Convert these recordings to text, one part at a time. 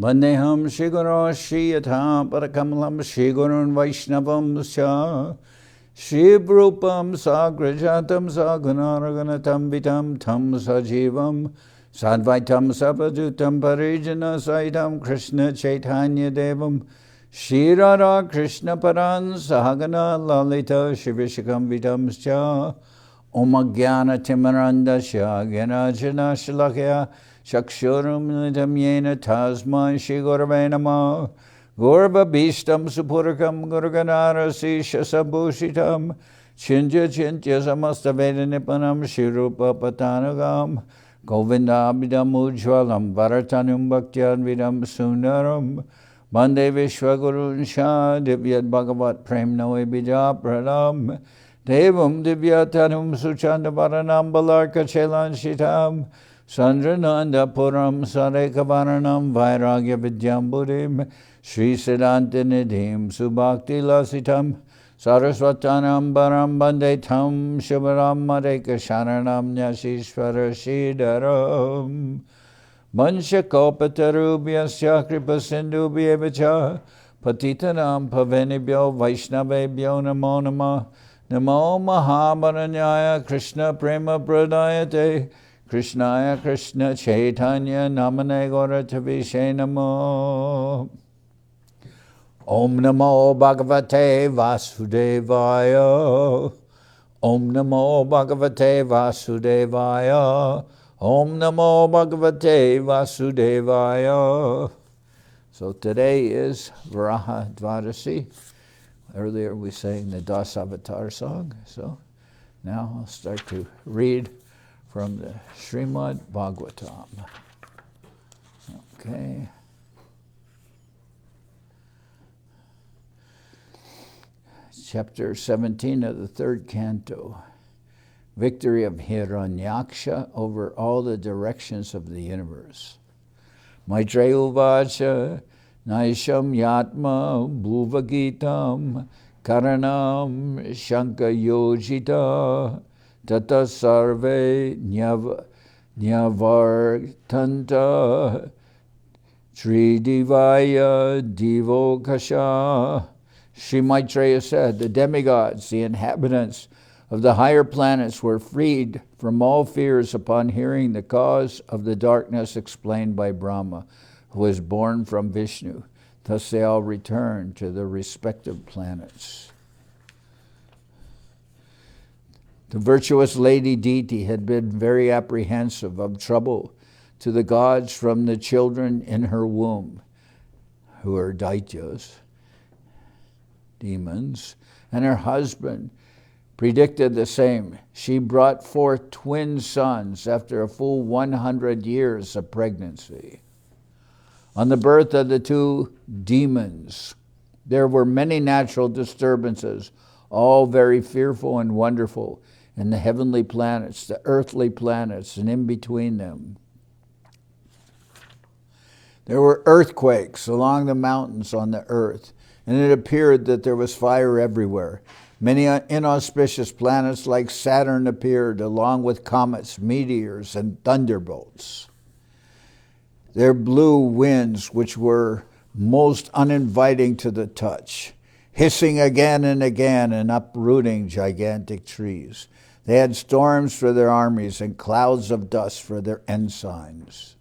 Vandeham Shri Guru Shri Yatha Parakamalam Shri Gurun Vaishnavam Sya Shri Rupam Sagrajatam Sagunaraganatam Vitam Tam Sajivam Sadvaitam Sapadutam Parijana Saitam Krishna Chaitanya Devam Shri Radha Krishna Paran Sahagana Lalita Shivishakam Vitam Sya Om Jnana Timarandasya Gyanajana Shalakya Chakshurum Nitam Yena Tasmai Shri Gurave Namah Gurva Bhishtam Supurakam Guruganarasi Shasabhushitam Chinja Chintya Samasta Veda Nipanam Shri Rupa Patanagam Govindabhidam Ujwalam Bharatanum Bhaktyan Vidam Sundaram Bande Vishwagurun Shah Divyat Bhagavat Prem Noe Bija Pradam Devam Divyatanum Suchanda Varanam Balarka Chelan Shitam Sandrananda Puram Sareka Vairagya Vidyamburim Sri Siddhanta Nidhim Subhakti Lasitam Saraswatanam Baram Bande Tam Shivaram Madeka Sharanam Nyasishvara Shidaram Mansha Kopatarubhyasya Kripa Sindhubhyevacha Patitanam Pavenibhyo Vaishnavebhyo Namo Namah Namo Mahamaranyaya Krishna Prema Pradayate Krishnaya Krishna Chaitanya Namane Gauratavishe Namo Om Namo Bhagavate Vasudevaya Om Namo Bhagavate Vasudevaya Om Namo Bhagavate Vasudevaya. So today is Varaha Dvadasi. Earlier we sang the Das Avatar song. So now I'll start to read from the Srimad Bhagavatam. Okay. Chapter 17 of the third canto. Victory of Hiranyaksha over all the directions of the universe. Maitreya Uvacha Naisham Yatma Bhuvagitam Karanam Shankayojita Tata Sarve Nyavartanta Tridivaya Divokasha. Sri Maitreya said, the demigods, the inhabitants of the higher planets, were freed from all fears upon hearing the cause of the darkness explained by Brahma, who was born from Vishnu. Thus they all returned to their respective planets. The virtuous Lady Diti had been very apprehensive of trouble to the gods from the children in her womb, who are Daityas, demons, and her husband predicted the same. She brought forth twin sons after a full 100 years of pregnancy. On the birth of the two demons, there were many natural disturbances, all very fearful and wonderful, in the heavenly planets, the earthly planets, and in between them. There were earthquakes along the mountains on the earth, and it appeared that there was fire everywhere. Many inauspicious planets like Saturn appeared, along with comets, meteors, and thunderbolts. There blew winds which were most uninviting to the touch, hissing again and again and uprooting gigantic trees. They had storms for their armies and clouds of dust for their ensigns.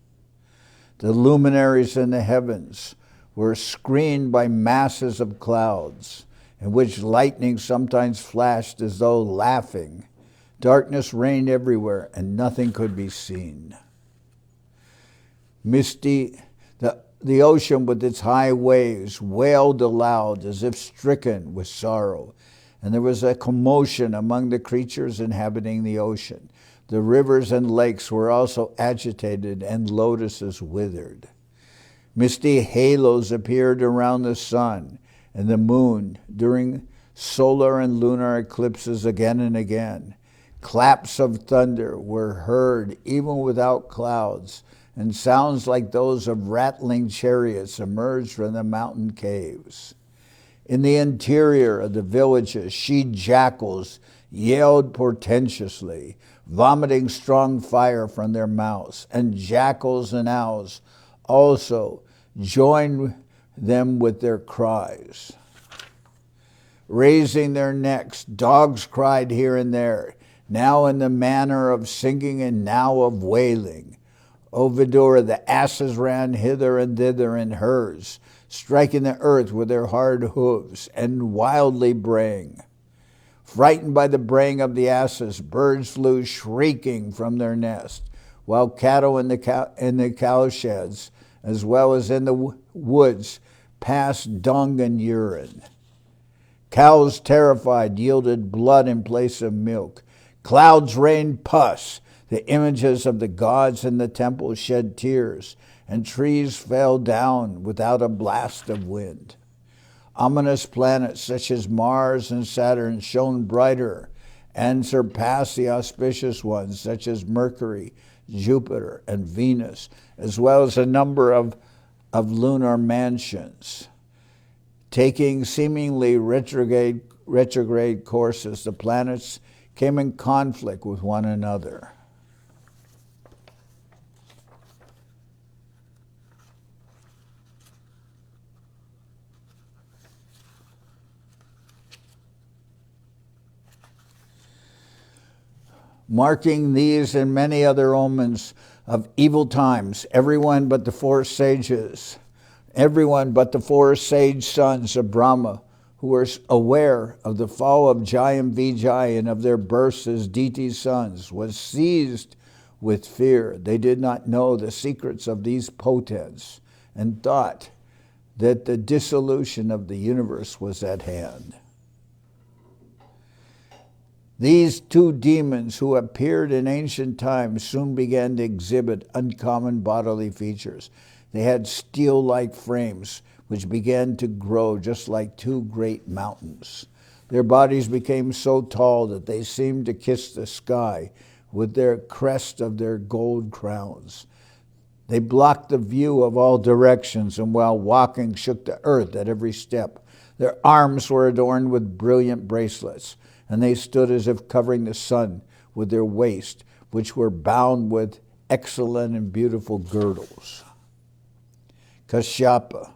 The luminaries in the heavens were screened by masses of clouds, in which lightning sometimes flashed as though laughing. Darkness reigned everywhere, and nothing could be seen. Misty, the ocean with its high waves wailed aloud as if stricken with sorrow, and there was a commotion among the creatures inhabiting the ocean. The rivers and lakes were also agitated, and lotuses withered. Misty halos appeared around the sun and the moon during solar and lunar eclipses again and again. Claps of thunder were heard even without clouds, and sounds like those of rattling chariots emerged from the mountain caves. In the interior of the villages, she-jackals yelled portentously, vomiting strong fire from their mouths, and jackals and owls also joined them with their cries. Raising their necks, dogs cried here and there, now in the manner of singing and now of wailing. O Vidura, the asses ran hither and thither in herds, striking the earth with their hard hooves and wildly braying. Frightened by the braying of the asses, birds flew shrieking from their nest, while cattle in the cowsheds, as well as in the woods, passed dung and urine. Cows, terrified, yielded blood in place of milk. Clouds rained pus. The images of the gods in the temple shed tears, and trees fell down without a blast of wind. Ominous planets such as Mars and Saturn shone brighter and surpassed the auspicious ones such as Mercury, Jupiter, and Venus, as well as a number of lunar mansions. Taking seemingly retrograde courses, the planets came in conflict with one another. Marking these and many other omens of evil times, everyone but the four sage sons of Brahma, who were aware of the fall of Jai and Vijay and of their births as Diti's sons, was seized with fear. They did not know the secrets of these potents and thought that the dissolution of the universe was at hand. These two demons who appeared in ancient times soon began to exhibit uncommon bodily features. They had steel-like frames which began to grow just like two great mountains. Their bodies became so tall that they seemed to kiss the sky with their crest of their gold crowns. They blocked the view of all directions, and while walking shook the earth at every step. Their arms were adorned with brilliant bracelets, and they stood as if covering the sun with their waist, which were bound with excellent and beautiful girdles. Kashyapa,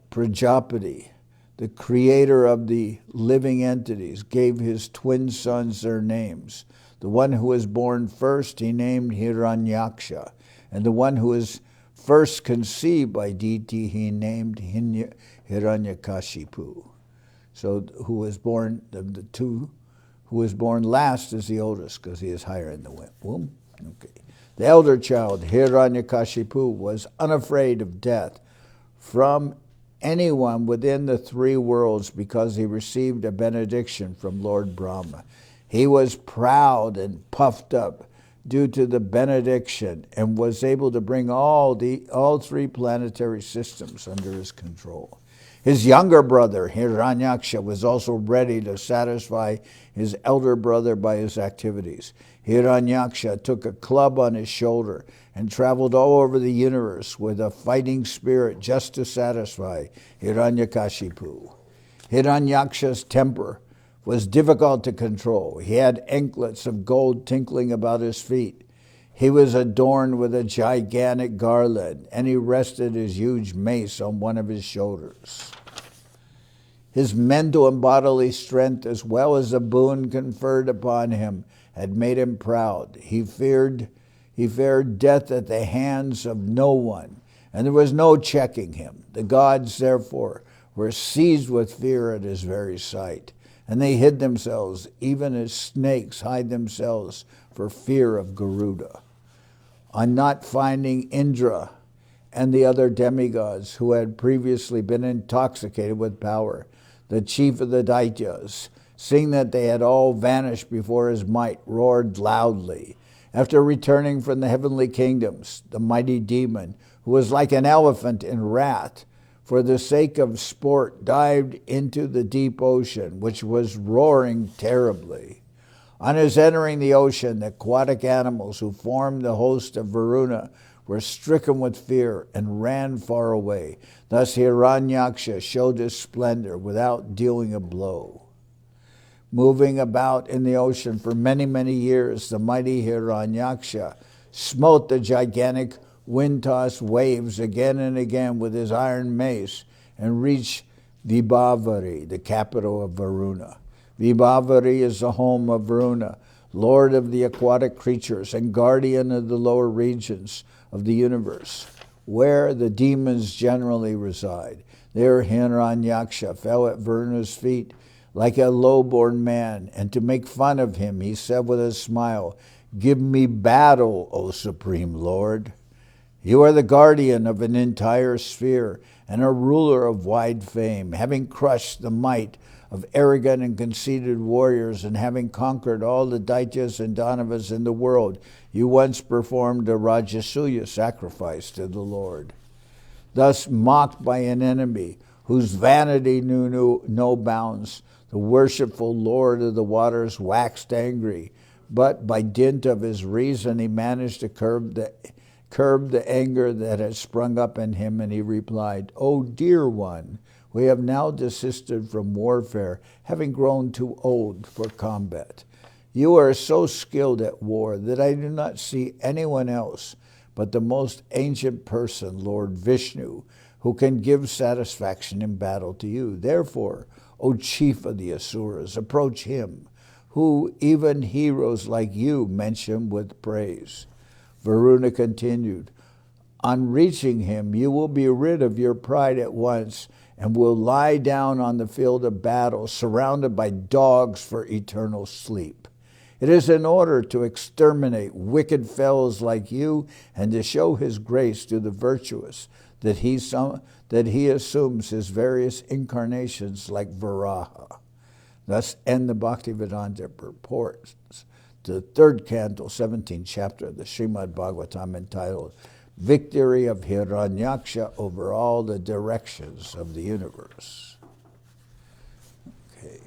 Prajapati, the creator of the living entities, gave his twin sons their names. The one who was born first he named Hiranyaksha, and the one who was first conceived by Diti he named Hiranyakashipu. So who was born, the two who was born last is the oldest because he is higher in the womb. Okay. The elder child, Hiranyakashipu, was unafraid of death from anyone within the three worlds because he received a benediction from Lord Brahma. He was proud and puffed up due to the benediction and was able to bring all three planetary systems under his control. His younger brother, Hiranyaksha, was also ready to satisfy his elder brother by his activities. Hiranyaksha took a club on his shoulder and traveled all over the universe with a fighting spirit just to satisfy Hiranyakashipu. Hiranyaksha's temper was difficult to control. He had anklets of gold tinkling about his feet. He was adorned with a gigantic garland, and he rested his huge mace on one of his shoulders. His mental and bodily strength, as well as the boon conferred upon him, had made him proud. He feared death at the hands of no one, and there was no checking him. The gods, therefore, were seized with fear at his very sight, and they hid themselves, even as snakes hide themselves for fear of Garuda. On not finding Indra and the other demigods who had previously been intoxicated with power, the chief of the Daityas, seeing that they had all vanished before his might, roared loudly. After returning from the heavenly kingdoms, the mighty demon, who was like an elephant in wrath, for the sake of sport, dived into the deep ocean, which was roaring terribly. On his entering the ocean, the aquatic animals who formed the host of Varuna were stricken with fear and ran far away. Thus Hiranyaksha showed his splendor without dealing a blow. Moving about in the ocean for many, many years, the mighty Hiranyaksha smote the gigantic wind-tossed waves again and again with his iron mace and reached Vibhavari, the capital of Varuna. Vibhavari is the home of Varuna, lord of the aquatic creatures and guardian of the lower regions of the universe, where the demons generally reside. There Hiranyaksha fell at Varuna's feet like a low-born man, and to make fun of him, he said with a smile, "Give me battle, O Supreme Lord. You are the guardian of an entire sphere and a ruler of wide fame, having crushed the might of arrogant and conceited warriors and having conquered all the Daityas and Danavas in the world. You once performed a Rajasuya sacrifice to the Lord." Thus, mocked by an enemy whose vanity knew no bounds, the worshipful Lord of the waters waxed angry, but by dint of his reason he managed to curb the anger that had sprung up in him, and he replied, "O dear one, we have now desisted from warfare, having grown too old for combat. You are so skilled at war that I do not see anyone else but the most ancient person, Lord Vishnu, who can give satisfaction in battle to you. Therefore, O chief of the Asuras, approach him, who even heroes like you mention with praise." Varuna continued, "On reaching him, you will be rid of your pride at once and will lie down on the field of battle, surrounded by dogs for eternal sleep. It is in order to exterminate wicked fellows like you and to show his grace to the virtuous that he assumes his various incarnations like Varaha." Thus end the Bhaktivedanta purports to the third canto, 17th chapter of the Srimad Bhagavatam, entitled "Victory of Hiranyaksha over all the directions of the universe." Okay.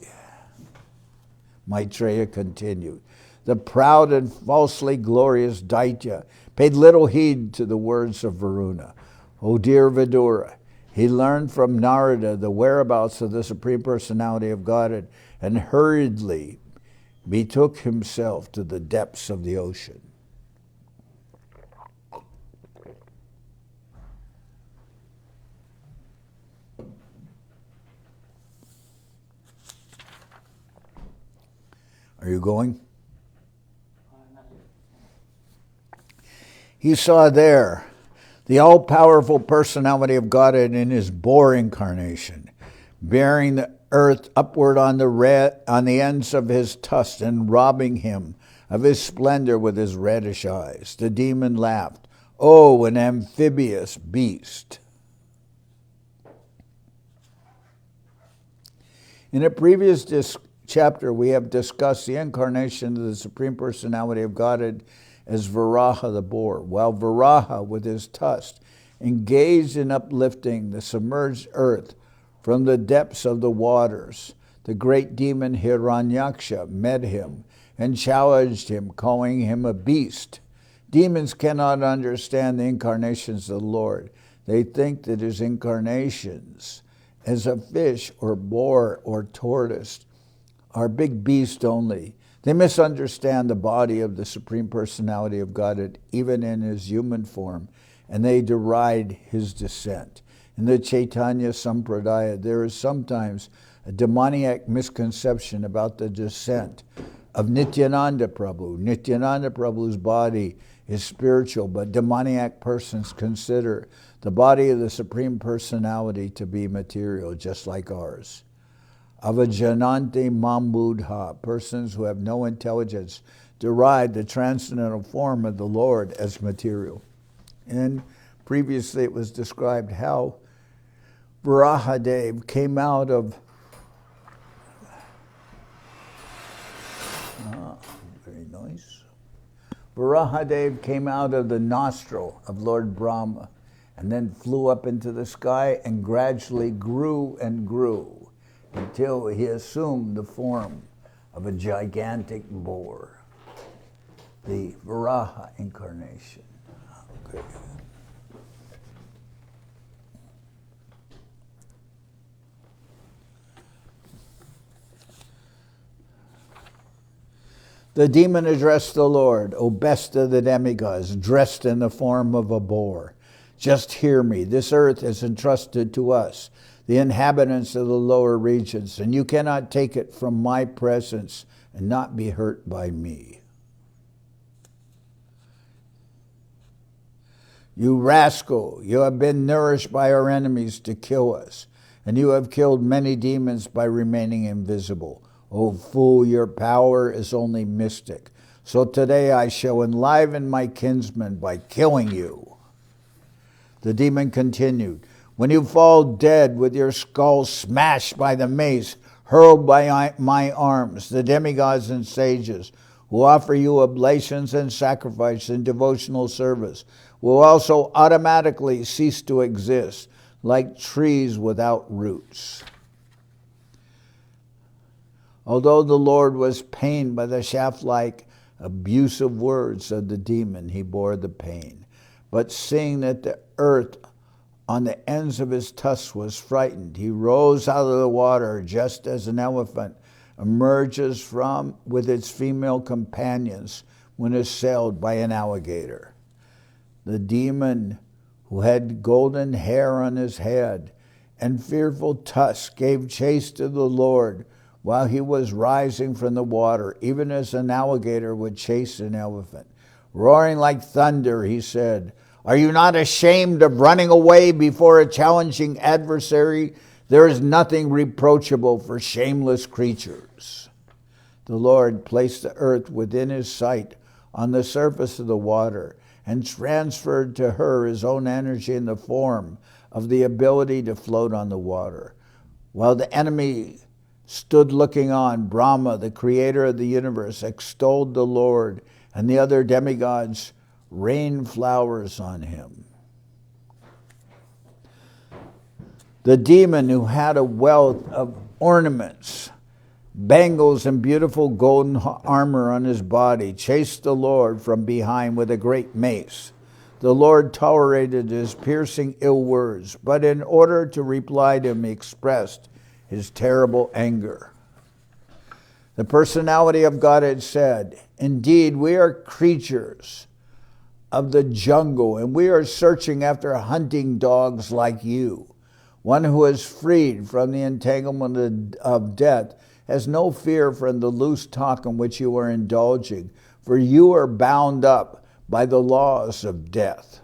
Maitreya continued. The proud and falsely glorious Daitya paid little heed to the words of Varuna. O dear Vidura, he learned from Narada the whereabouts of the Supreme Personality of Godhead and hurriedly betook himself to the depths of the ocean. Are you going? He saw there the all-powerful personality of Godhead in his boar incarnation, bearing the earth upward on the ends of his tusks and robbing him of his splendor with his reddish eyes. The demon laughed, "Oh, an amphibious beast." In a previous chapter, we have discussed the incarnation of the Supreme Personality of Godhead as Varaha the boar, while Varaha, with his tusks, engaged in uplifting the submerged earth from the depths of the waters. The great demon Hiranyaksha met him and challenged him, calling him a beast. Demons cannot understand the incarnations of the Lord. They think that his incarnations as a fish or boar or tortoise are big beasts only. They misunderstand the body of the Supreme Personality of Godhead, even in his human form, and they deride his descent. In the Chaitanya Sampradaya, there is sometimes a demoniac misconception about the descent of Nityananda Prabhu. Nityananda Prabhu's body is spiritual, but demoniac persons consider the body of the Supreme Personality to be material, just like ours. Avajanante Mambudha, persons who have no intelligence, deride the transcendental form of the Lord as material. And previously it was described how Varaha Dev came out of very nice. Varaha Dev came out of the nostril of Lord Brahma and then flew up into the sky and gradually grew and grew until he assumed the form of a gigantic boar, the Varaha incarnation. Okay. The demon addressed the Lord, O best of the demigods, dressed in the form of a boar. Just hear me. This earth is entrusted to us, the inhabitants of the lower regions, and you cannot take it from my presence and not be hurt by me. You rascal, you have been nourished by our enemies to kill us, and you have killed many demons by remaining invisible. O fool, your power is only mystic. So today I shall enliven my kinsmen by killing you. The demon continued, when you fall dead with your skull smashed by the mace, hurled by my arms, the demigods and sages who offer you oblations and sacrifice and devotional service will also automatically cease to exist, like trees without roots. Although the Lord was pained by the shaft-like abusive words of the demon, he bore the pain. But seeing that the earth on the ends of his tusks was frightened, he rose out of the water just as an elephant emerges from with its female companions when assailed by an alligator. The demon, who had golden hair on his head and fearful tusks, gave chase to the Lord while he was rising from the water, even as an alligator would chase an elephant. Roaring like thunder, he said, "Are you not ashamed of running away before a challenging adversary? There is nothing reproachable for shameless creatures." The Lord placed the earth within his sight on the surface of the water and transferred to her his own energy in the form of the ability to float on the water. While the enemy stood looking on, Brahma, the creator of the universe, extolled the Lord, and the other demigods rained flowers on him. The demon, who had a wealth of ornaments, bangles, and beautiful golden armor on his body, chased the Lord from behind with a great mace. The Lord tolerated his piercing ill words, but in order to reply to him, he expressed his terrible anger. The personality of God had said, "Indeed, we are creatures of the jungle, and we are searching after hunting dogs like you. One who is freed from the entanglement of death has no fear from the loose talk in which you are indulging, for you are bound up by the laws of death.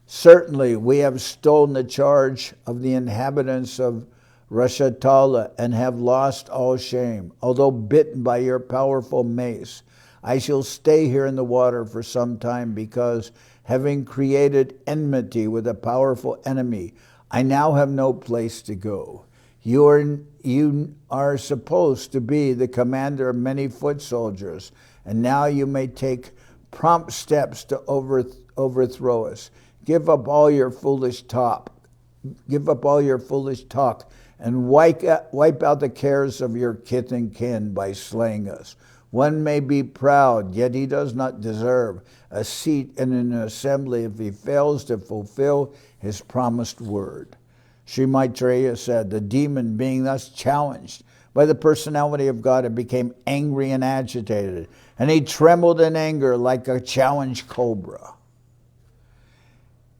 Certainly, we have stolen the charge of the inhabitants of Rashatala and have lost all shame. Although bitten by your powerful mace, I shall stay here in the water for some time because, having created enmity with a powerful enemy, I now have no place to go. You are supposed to be the commander of many foot soldiers, and now you may take prompt steps to overthrow us. Give up all your foolish talk. And wipe out the cares of your kith and kin by slaying us. One may be proud, yet he does not deserve a seat in an assembly if he fails to fulfill his promised word." Sri Maitreya said, the demon, being thus challenged by the personality of God, it became angry and agitated, and he trembled in anger like a challenged cobra.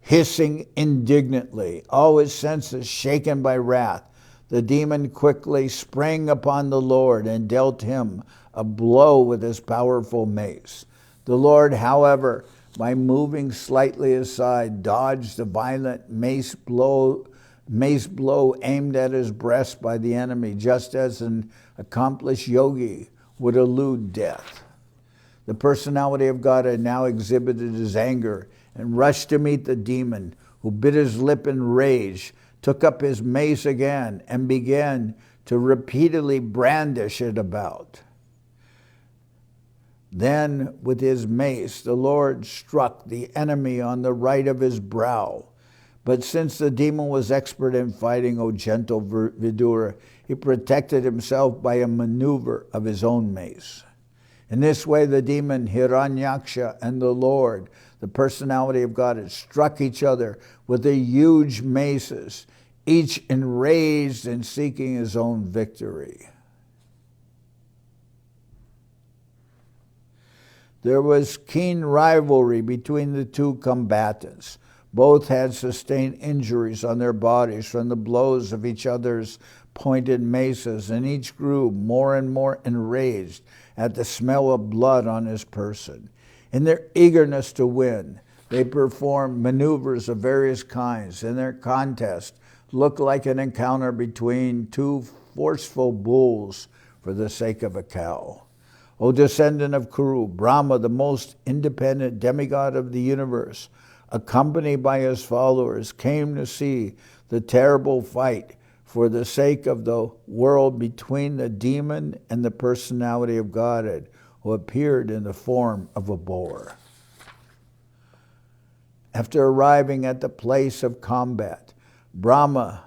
Hissing indignantly, all his senses shaken by wrath, the demon quickly sprang upon the Lord and dealt him a blow with his powerful mace. The Lord, however, by moving slightly aside, dodged the violent mace blow aimed at his breast by the enemy, just as an accomplished yogi would elude death. The personality of God had now exhibited his anger and rushed to meet the demon, who bit his lip in rage, took up his mace again, and began to repeatedly brandish it about. Then, with his mace, the Lord struck the enemy on the right of his brow. But since the demon was expert in fighting, O gentle Vidura, he protected himself by a maneuver of his own mace. In this way, the demon Hiranyaksha and the Lord, the personality of God, had struck each other with their huge maces, each enraged and seeking his own victory. There was keen rivalry between the two combatants. Both had sustained injuries on their bodies from the blows of each other's pointed maces, and each grew more and more enraged at the smell of blood on his person. In their eagerness to win, they performed maneuvers of various kinds, and their contest looked like an encounter between two forceful bulls for the sake of a cow. O descendant of Kuru, Brahma, the most independent demigod of the universe, accompanied by his followers, came to see the terrible fight for the sake of the world between the demon and the personality of Godhead, who appeared in the form of a boar. After arriving at the place of combat, Brahma,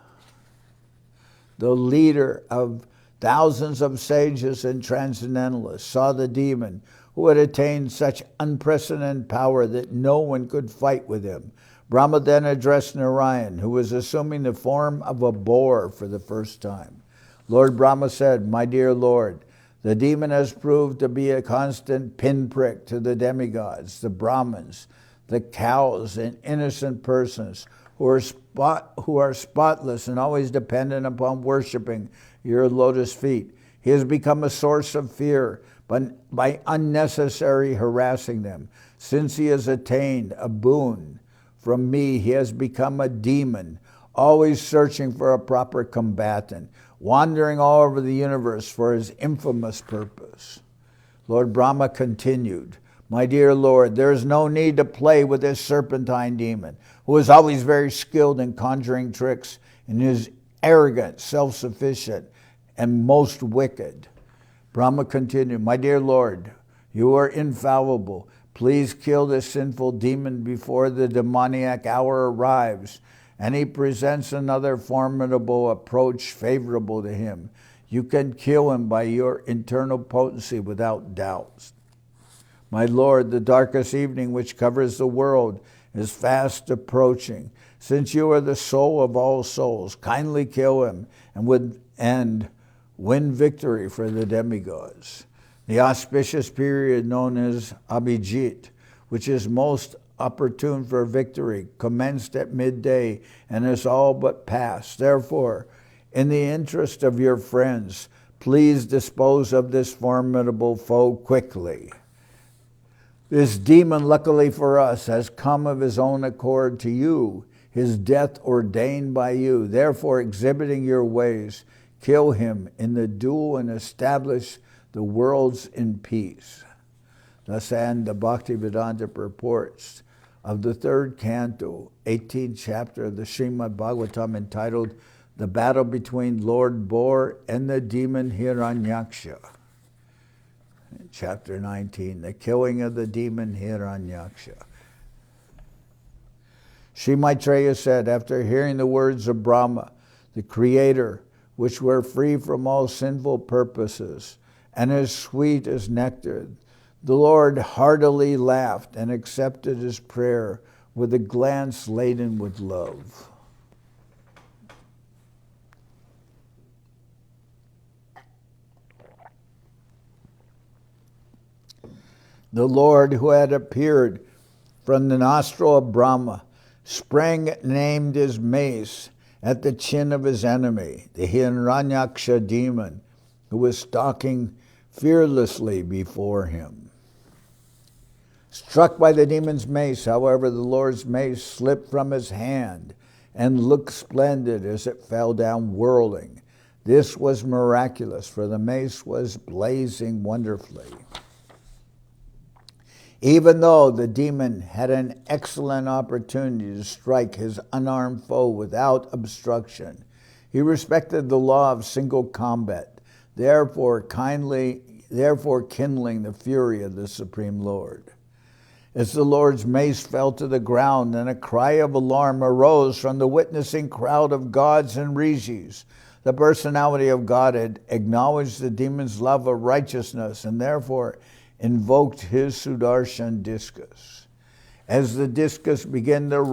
the leader of thousands of sages and transcendentalists, saw the demon who had attained such unprecedented power that no one could fight with him. Brahma then addressed Narayan, who was assuming the form of a boar for the first time. Lord Brahma said, "My dear Lord, the demon has proved to be a constant pinprick to the demigods, the Brahmins, the cows, and innocent persons who are spotless and always dependent upon worshiping your lotus feet. He has become a source of fear by unnecessary harassing them. Since he has attained a boon from me, he has become a demon, always searching for a proper combatant, wandering all over the universe for his infamous purpose." Lord Brahma continued, "My dear Lord, there is no need to play with this serpentine demon, who is always very skilled in conjuring tricks and is arrogant, self-sufficient, and most wicked." Brahma continued, "My dear Lord, you are infallible. Please kill this sinful demon before the demoniac hour arrives, and he presents another formidable approach favorable to him. You can kill him by your internal potency without doubt. My Lord, the darkest evening which covers the world is fast approaching. Since you are the soul of all souls, kindly kill him and win victory for the demigods." The auspicious period known as Abhijit, which is most opportune for victory, commenced at midday and is all but past. Therefore, in the interest of your friends, please dispose of this formidable foe quickly. This demon, luckily for us, has come of his own accord to you, his death ordained by you. Therefore, exhibiting your ways, kill him in the duel and establish the worlds in peace. Thus end the Bhaktivedanta purports of the third canto, 18th chapter of the Srimad Bhagavatam, entitled The Battle Between Lord Boar and the Demon Hiranyaksha. Chapter 19, The Killing of the Demon Hiranyaksha. Sri Maitreya said, after hearing the words of Brahma, the Creator, which were free from all sinful purposes, and as sweet as nectar, the Lord heartily laughed and accepted his prayer with a glance laden with love. The Lord, who had appeared from the nostril of Brahma, sprang and aimed his mace at the chin of his enemy, the Hiranyaksha demon, who was stalking fearlessly before him. Struck by the demon's mace, however, the Lord's mace slipped from his hand and looked splendid as it fell down whirling. This was miraculous, for the mace was blazing wonderfully. Even though the demon had an excellent opportunity to strike his unarmed foe without obstruction, he respected the law of single combat, therefore kindling the fury of the Supreme Lord. As the Lord's mace fell to the ground, then a cry of alarm arose from the witnessing crowd of gods and rishis. The personality of Godhead acknowledged the demon's love of righteousness and therefore invoked his Sudarshan discus. As the discus began to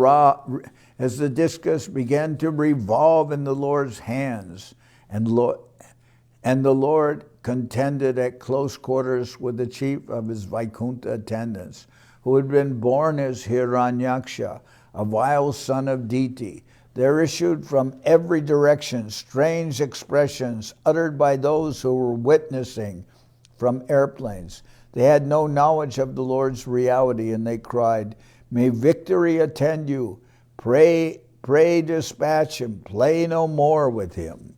revolve in the Lord's hands, and the Lord contended at close quarters with the chief of his Vaikuntha attendants, who had been born as Hiranyaksha, a vile son of Diti. There issued from every direction strange expressions uttered by those who were witnessing from airplanes. They had no knowledge of the Lord's reality, and they cried, "May victory attend you. Pray, dispatch him. Play no more with him."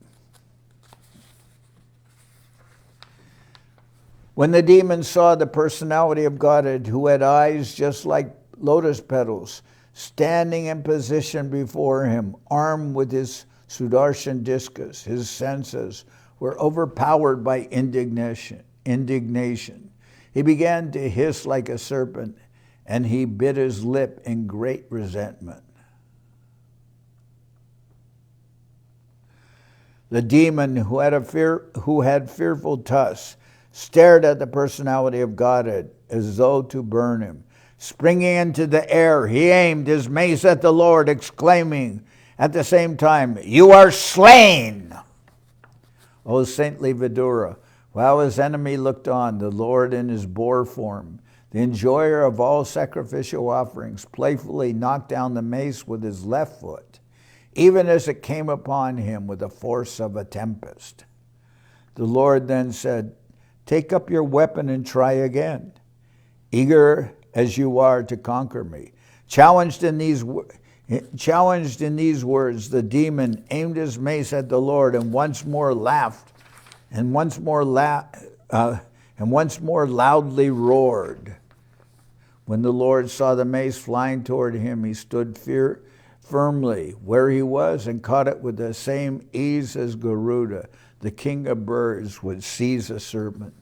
When the demon saw the personality of Godhead, who had eyes just like lotus petals, standing in position before him, armed with his Sudarshan discus, his senses were overpowered by indignation. He began to hiss like a serpent, and he bit his lip in great resentment. The demon, who had fearful tusks, stared at the personality of Godhead as though to burn him. Springing into the air, he aimed his mace at the Lord, exclaiming at the same time, "You are slain!" O saintly Vidura, while his enemy looked on, the Lord in his boar form, the enjoyer of all sacrificial offerings, playfully knocked down the mace with his left foot, even as it came upon him with the force of a tempest. The Lord then said, "Take up your weapon and try again. Eager as you are to conquer me." Challenged in these words, the demon aimed his mace at the Lord and once more loudly roared. When the Lord saw the mace flying toward him, he stood firmly where he was and caught it with the same ease as Garuda, the king of birds, would seize a serpent.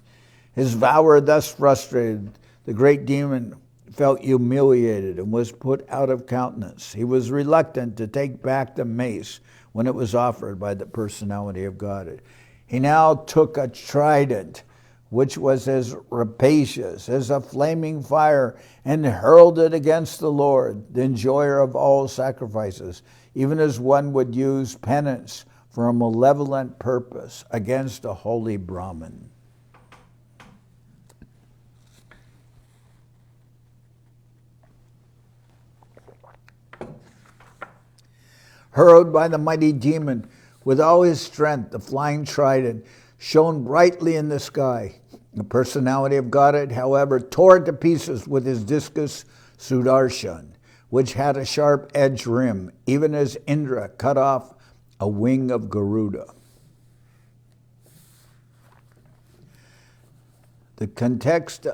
His vow thus frustrated, the great demon felt humiliated and was put out of countenance. He was reluctant to take back the mace when it was offered by the personality of God. He now took a trident, which was as rapacious as a flaming fire, and hurled it against the Lord, the enjoyer of all sacrifices, even as one would use penance for a malevolent purpose against a holy brahman. Hurled by the mighty demon with all his strength, the flying trident shone brightly in the sky. The personality of Godhead, however, tore it to pieces with his discus Sudarshan, which had a sharp-edged rim, even as Indra cut off a wing of Garuda. The context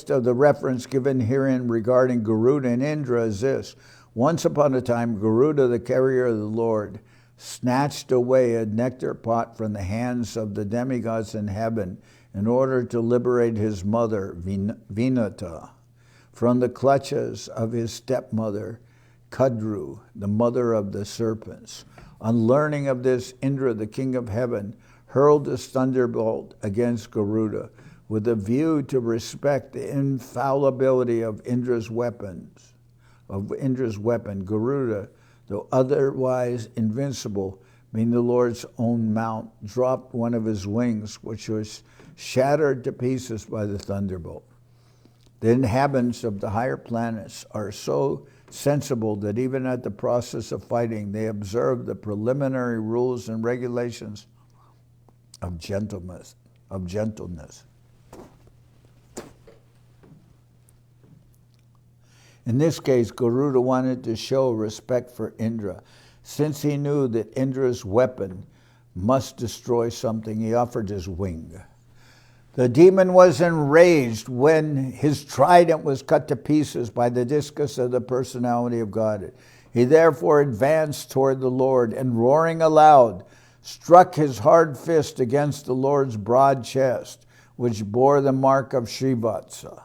of the reference given herein regarding Garuda and Indra is this. Once upon a time, Garuda, the carrier of the Lord, snatched away a nectar pot from the hands of the demigods in heaven in order to liberate his mother, Vinata, from the clutches of his stepmother, Kadru, the mother of the serpents. On learning of this, Indra, the king of heaven, hurled his thunderbolt against Garuda with a view to respect the infallibility of Indra's weapon. Garuda, though otherwise invincible, being the Lord's own mount, dropped one of his wings, which was shattered to pieces by the thunderbolt. The inhabitants of the higher planets are so sensible that even at the process of fighting, they observe the preliminary rules and regulations of gentleness. In this case, Garuda wanted to show respect for Indra. Since he knew that Indra's weapon must destroy something, he offered his wing. The demon was enraged when his trident was cut to pieces by the discus of the personality of God. He therefore advanced toward the Lord and, roaring aloud, struck his hard fist against the Lord's broad chest, which bore the mark of Srivatsa.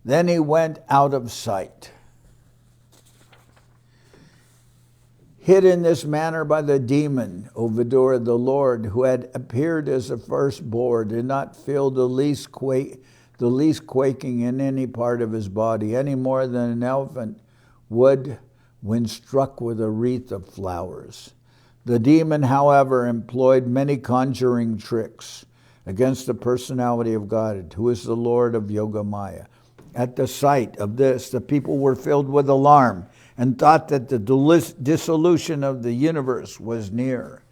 Then he went out of sight. Hid in this manner by the demon, O Vidura, the Lord, who had appeared as a firstborn, did not feel the least quaking in any part of his body, any more than an elephant would when struck with a wreath of flowers. The demon, however, employed many conjuring tricks. against the personality of God, who is the Lord of Yogamaya. At the sight of this, the people were filled with alarm and thought that the dissolution of the universe was near.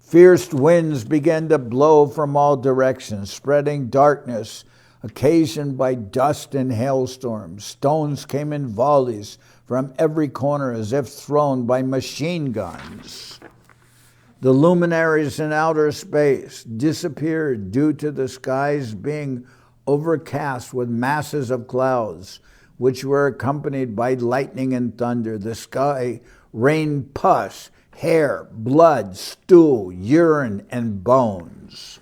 Fierce winds began to blow from all directions, spreading darkness occasioned by dust and hailstorms. Stones came in volleys from every corner as if thrown by machine guns. The luminaries in outer space disappeared due to the skies being overcast with masses of clouds, which were accompanied by lightning and thunder. The sky rained pus, hair, blood, stool, urine, and bones.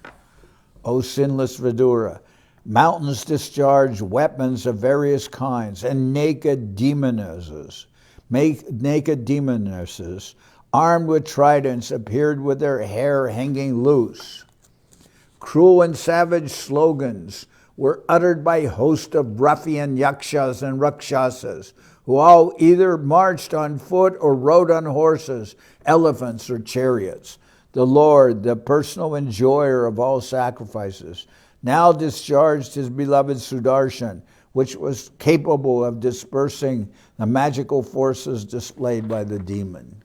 O sinless Vidura, mountains discharged weapons of various kinds, and naked demonesses, armed with tridents, appeared with their hair hanging loose. Cruel and savage slogans were uttered by a host of ruffian yakshas and rakshasas, who all either marched on foot or rode on horses, elephants, or chariots. The Lord, the personal enjoyer of all sacrifices, now discharged his beloved Sudarshan, which was capable of dispersing the magical forces displayed by the demon.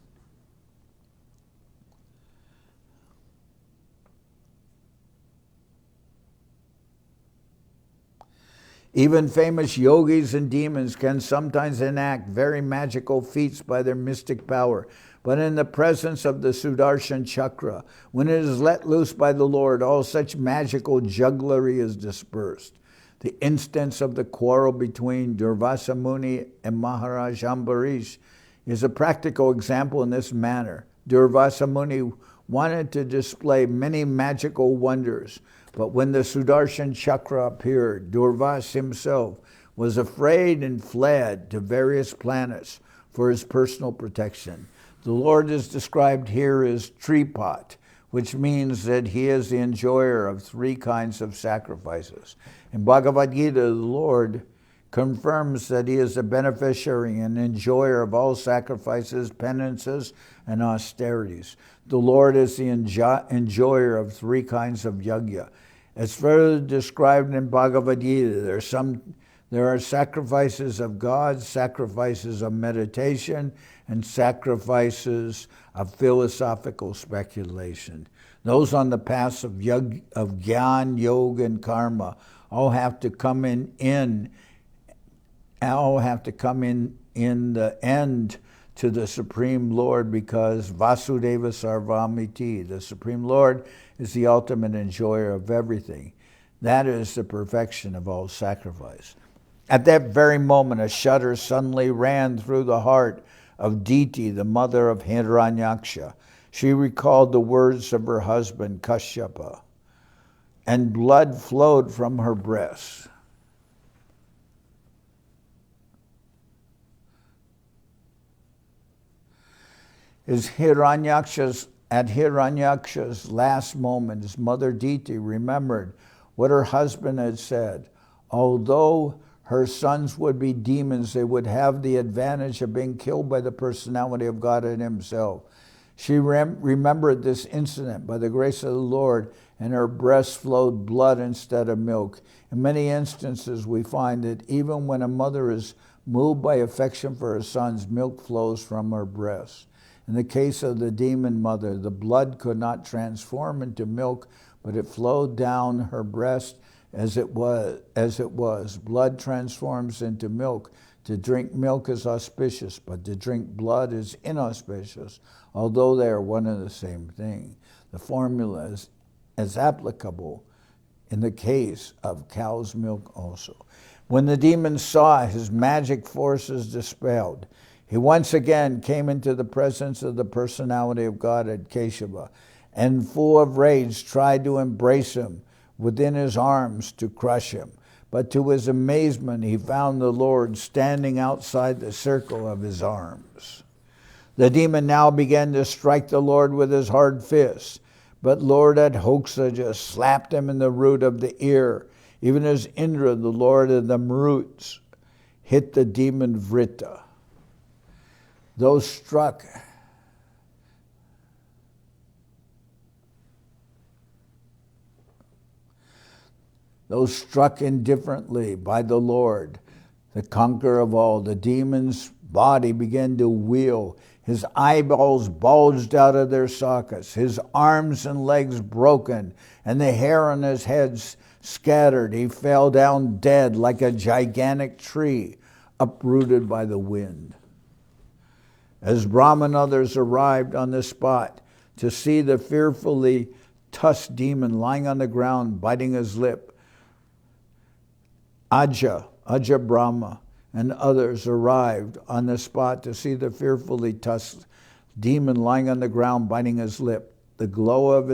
Even famous yogis and demons can sometimes enact very magical feats by their mystic power. But in the presence of the Sudarshan Chakra, when it is let loose by the Lord, all such magical jugglery is dispersed. The instance of the quarrel between Durvasa Muni and Maharaj Ambarish is a practical example in this manner. Durvasa Muni wanted to display many magical wonders, but when the Sudarshan Chakra appeared, Durvasa himself was afraid and fled to various planets for his personal protection. The Lord is described here as Tripat, which means that he is the enjoyer of three kinds of sacrifices. In Bhagavad Gita, the Lord confirms that he is the beneficiary and enjoyer of all sacrifices, penances, and austerities. The Lord is the enjoyer of three kinds of yajna. As further described in Bhagavad Gita, there are sacrifices of God, sacrifices of meditation, and sacrifices of philosophical speculation. Those on the paths of Gyan, Yoga, and Karma all have to come in the end to the Supreme Lord, because Vasudeva Sarvamiti, the Supreme Lord, is the ultimate enjoyer of everything. That is the perfection of all sacrifice. At that very moment, a shudder suddenly ran through the heart of Diti, the mother of Hiranyaksha. She recalled the words of her husband, Kashyapa, and blood flowed from her breasts. At Hiranyaksha's last moment, his mother Diti remembered what her husband had said. Although her sons would be demons, they would have the advantage of being killed by the personality of God and himself. She remembered this incident by the grace of the Lord, and her breasts flowed blood instead of milk. In many instances, we find that even when a mother is moved by affection for her sons, milk flows from her breasts. In the case of the demon mother, the blood could not transform into milk, but it flowed down her breast as it was. Blood transforms into milk. To drink milk is auspicious, but to drink blood is inauspicious, although they are one and the same thing. The formula is applicable in the case of cow's milk also. When the demon saw his magic forces dispelled, he once again came into the presence of the personality of God at Keshava, and full of rage tried to embrace him within his arms to crush him. But to his amazement, he found the Lord standing outside the circle of his arms. The demon now began to strike the Lord with his hard fists, but Lord Adhoksa just slapped him in the root of the ear, even as Indra, the Lord of the Maruts, hit the demon Vrita. Those struck though struck indifferently by the Lord, the conqueror of all. The demon's body began to wheel. His eyeballs bulged out of their sockets, his arms and legs broken, and the hair on his head scattered. He fell down dead like a gigantic tree uprooted by the wind. As Brahma and others arrived on the spot to see the fearfully tusked demon lying on the ground, biting his lip, Aja Brahma, and others arrived on the spot to see the fearfully tusked demon lying on the ground, biting his lip. The glow of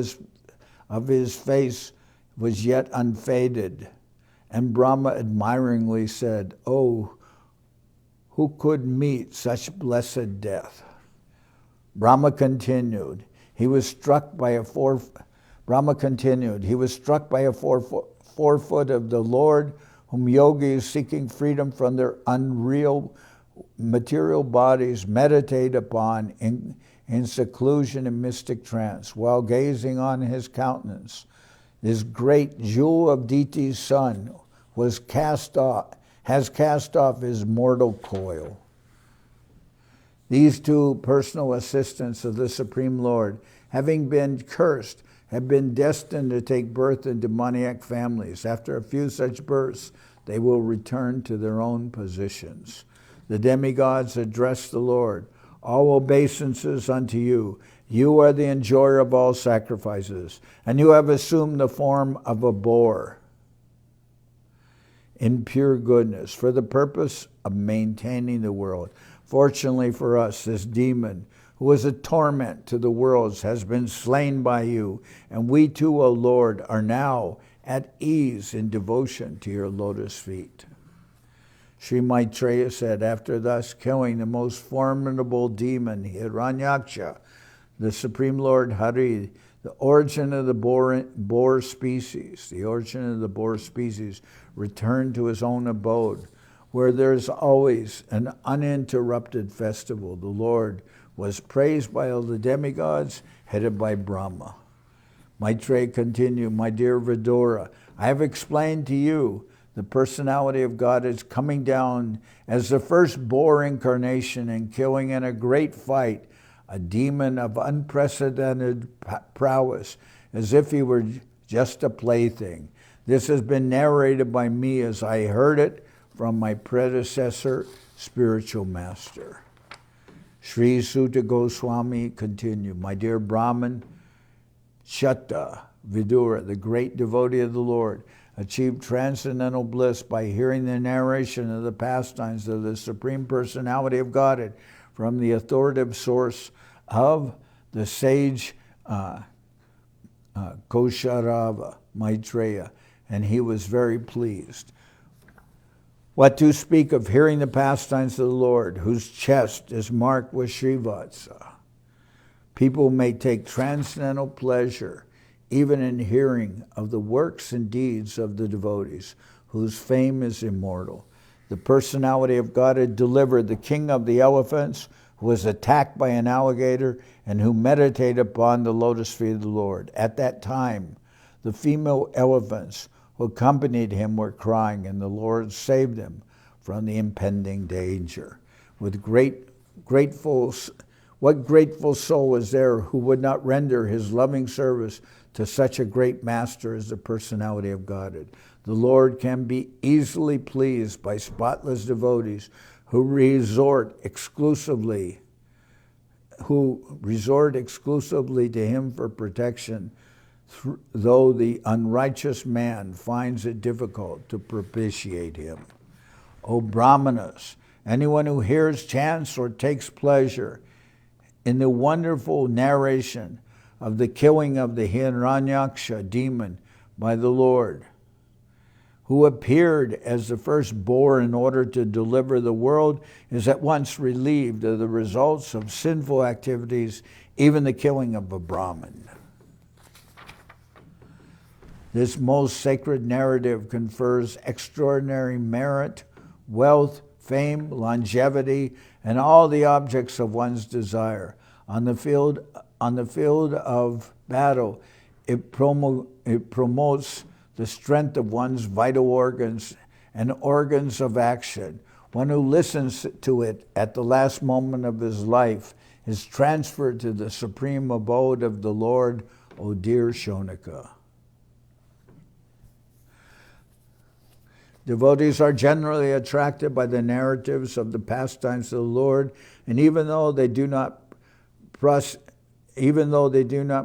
his face was yet unfaded, and Brahma admiringly said, "Oh, who could meet such blessed death?" Brahma continued, he was struck by a forefoot of the Lord, whom yogis seeking freedom from their unreal material bodies meditate upon in seclusion and mystic trance. While gazing on his countenance, this great jewel of Diti's son has cast off his mortal coil. These two personal assistants of the Supreme Lord, having been cursed, have been destined to take birth in demoniac families. After a few such births, they will return to their own positions. The demigods address the Lord. All obeisances unto you. You are the enjoyer of all sacrifices, and you have assumed the form of a boar in pure goodness for the purpose of maintaining the world. Fortunately for us, this demon, who is a torment to the worlds, has been slain by you, and we too, O Lord, are now at ease in devotion to your lotus feet. Sri Maitreya said, after thus killing the most formidable demon, Hiranyaksha, the Supreme Lord Hari, the origin of the boar species, returned to his own abode, where there's always an uninterrupted festival. The Lord was praised by all the demigods, headed by Brahma. Maitreya continued, my dear Vidura, I have explained to you the personality of God is coming down as the first boar incarnation and killing in a great fight a demon of unprecedented prowess, as if he were just a plaything. This has been narrated by me as I heard it from my predecessor, spiritual master. Sri Sutta Goswami continued, my dear Brahman, Chatta Vidura, the great devotee of the Lord, achieved transcendental bliss by hearing the narration of the pastimes of the Supreme Personality of Godhead from the authoritative source of the sage Kosharava Maitreya, and he was very pleased. What to speak of hearing the pastimes of the Lord, whose chest is marked with Srivatsa? People may take transcendental pleasure even in hearing of the works and deeds of the devotees, whose fame is immortal. The personality of God had delivered the king of the elephants, who was attacked by an alligator, and who meditated upon the lotus feet of the Lord. At that time, the female elephants who accompanied him were crying, and the Lord saved them from the impending danger. What grateful soul is there who would not render his loving service to such a great master as the personality of Godhead? The Lord can be easily pleased by spotless devotees who resort exclusively to him for protection, though the unrighteous man finds it difficult to propitiate him. O Brahmanas, anyone who hears chants or takes pleasure in the wonderful narration of the killing of the Hiranyaksha demon by the Lord, who appeared as the first boar in order to deliver the world, is at once relieved of the results of sinful activities, even the killing of a Brahmin. This most sacred narrative confers extraordinary merit, wealth, fame, longevity, and all the objects of one's desire. On the field of battle, it promotes the strength of one's vital organs and organs of action. One who listens to it at the last moment of his life is transferred to the supreme abode of the Lord, O dear Shonika. Devotees are generally attracted by the narratives of the pastimes of the Lord, and even though they do not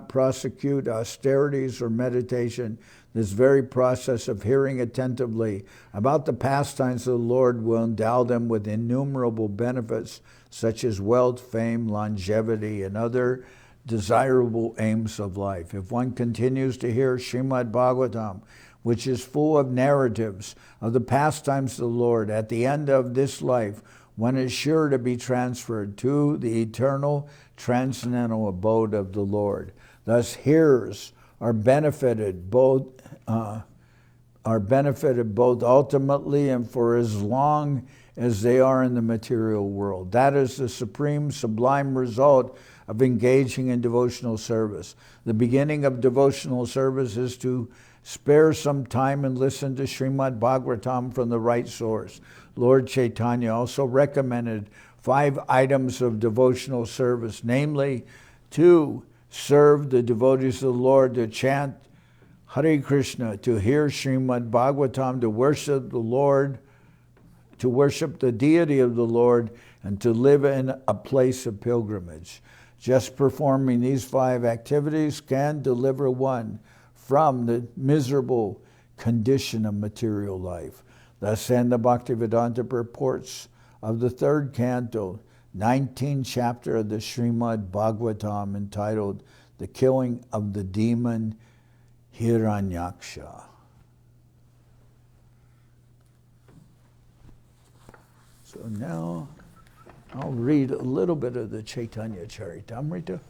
prosecute austerities or meditation, this very process of hearing attentively about the pastimes of the Lord will endow them with innumerable benefits, such as wealth, fame, longevity, and other desirable aims of life. If one continues to hear Srimad Bhagavatam, which is full of narratives of the pastimes of the Lord, at the end of this life, one is sure to be transferred to the eternal, transcendental abode of the Lord. Thus, hearers are benefited both ultimately and for as long as they are in the material world. That is the supreme, sublime result of engaging in devotional service. The beginning of devotional service is to spare some time and listen to Srimad Bhagavatam from the right source. Lord Chaitanya also recommended 5 items of devotional service, namely, to serve the devotees of the Lord, to chant Hare Krishna, to hear Srimad Bhagavatam, to worship the Lord, to worship the deity of the Lord, and to live in a place of pilgrimage. Just performing these 5 activities can deliver one from the miserable condition of material life. Thus, in the Bhaktivedanta purports of the 3rd canto, 19th chapter of the Srimad Bhagavatam, entitled The Killing of the Demon Hiranyaksha. So now I'll read a little bit of the Chaitanya Charitamrita.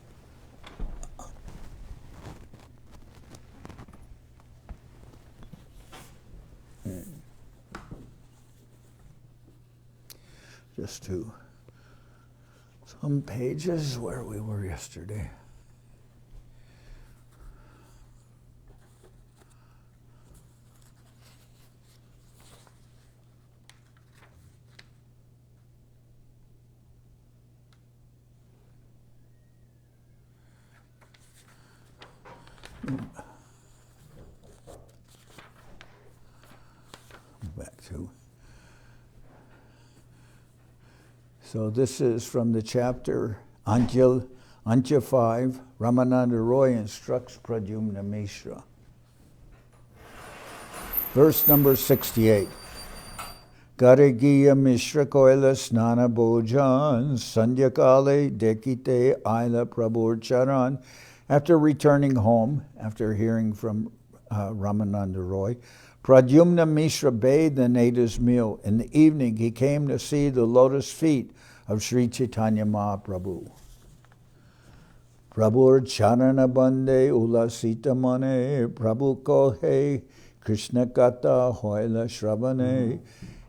Just to some pages where we were yesterday. Back to. So this is from the chapter Antya 5, Ramananda Raya instructs Pradymna Mishra. Verse number 68. Garigiya Mishra Koila Snana Bojan Sandhyakale Dekite Aila Prabhur Charan. After returning home, after hearing from Ramananda Raya, Pradymna Mishra bathed and ate his meal. In the evening, he came to see the lotus feet of Sri Chaitanya Mahaprabhu. Prabhur Charana Bande Ulasita Mane Prabhu Kohe Krishna Kata Hoila Shravane.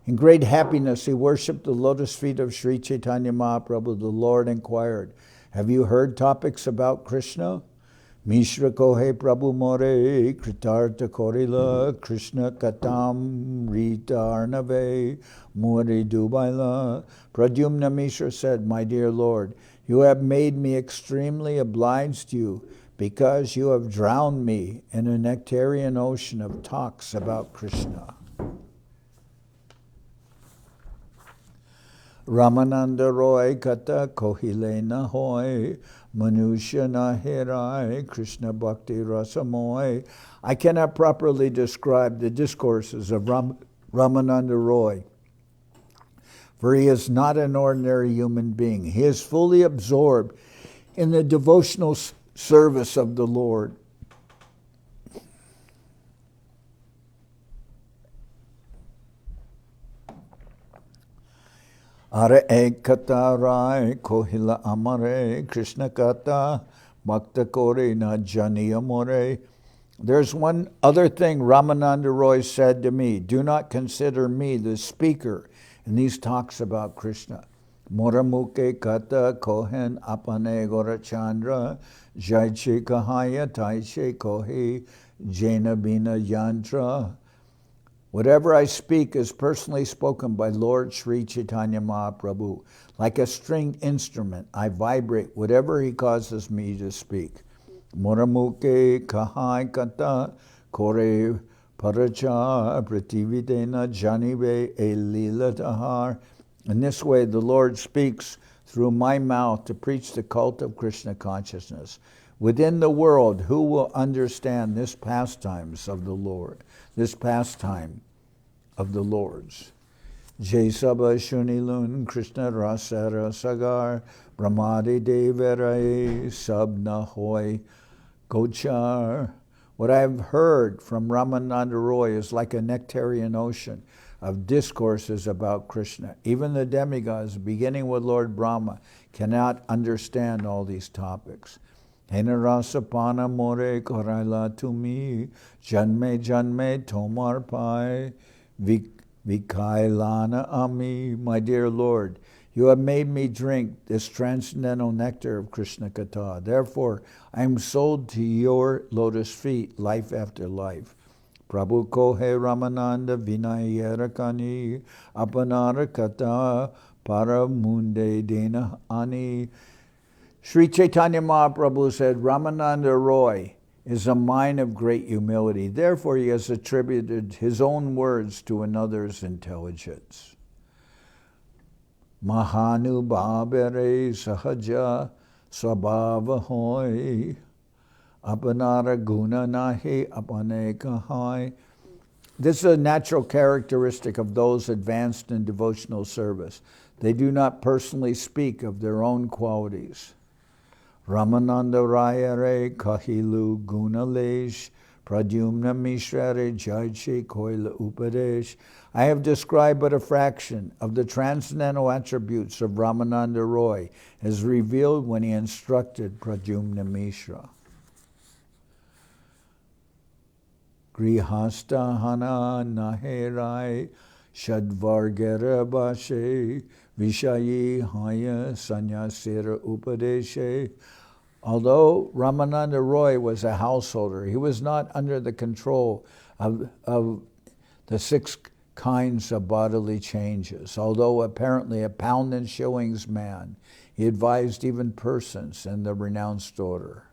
In great happiness, he worshipped the lotus feet of Sri Chaitanya Mahaprabhu. The Lord inquired, "Have you heard topics about Krishna?" Mishra Kohe Prabhu More Kritartha Korila Krishna Katam Rita Arnave More Dubaila. Pradymna Mishra said, "My dear Lord, you have made me extremely obliged to you because you have drowned me in a nectarian ocean of talks about Krishna." Ramananda Roy Kata Kohile na Hoy Manusha na Herai Krishna Bhakti Rasamoy. I cannot properly describe the discourses of Ramananda Roy, for he is not an ordinary human being. He is fully absorbed in the devotional service of the Lord. Are ekata rai kohila amare Krishna kata bhakta kore na jani amore. There's one other thing Ramananda Roy said to me: "Do not consider me the speaker in these talks about Krishna. Moramuke kata kohen apane gorachandra jaiche kahaya taiche kohi jena bina yantra. Whatever I speak is personally spoken by Lord Sri Chaitanya Mahaprabhu. Like a stringed instrument, I vibrate whatever he causes me to speak. Moramuke kahai kata kore paracha pratividena janive e lila tahar. In this way, the Lord speaks through my mouth to preach the cult of Krishna consciousness. Within the world, who will understand this pastimes of the Lord, this pastime of the Lord's? Jai Saba Shunilun Krishna Rasara Sagar Brahmadi Devaraye Sabna Hoy Gochar. What I have heard from Ramananda Raya is like a nectarian ocean of discourses about Krishna. Even the demigods, beginning with Lord Brahma, cannot understand all these topics. Henarasapana more koraila tumi, janme janme tomar pai, vikailana ami. My dear Lord, you have made me drink this transcendental nectar of Krishna Katha. Therefore, I am sold to your lotus feet life after life. Prabhu kohe Ramananda vinayarakani apanara kata paramunde dena ani. Sri Chaitanya Mahaprabhu said, Ramananda Roy is a mind of great humility. Therefore, he has attributed his own words to another's intelligence. Mahanu babere sahaja swabhava hoy apanara guna nahi apane kahai. This is a natural characteristic of those advanced in devotional service. They do not personally speak of their own qualities. Ramananda Raya re kahilu gunalesh Pradymna Mishra re jaiche koila upadesh. I have described but a fraction of the transcendental attributes of Ramananda Roy as revealed when he instructed Pradymna Mishra. Grihasta hana naherai shadvargera bashe vishayi haya sanyasira upadeshe. Although Ramananda Roy was a householder, he was not under the control of the 6 kinds of bodily changes. Although apparently a pound and shillings man, he advised even persons in the renounced order.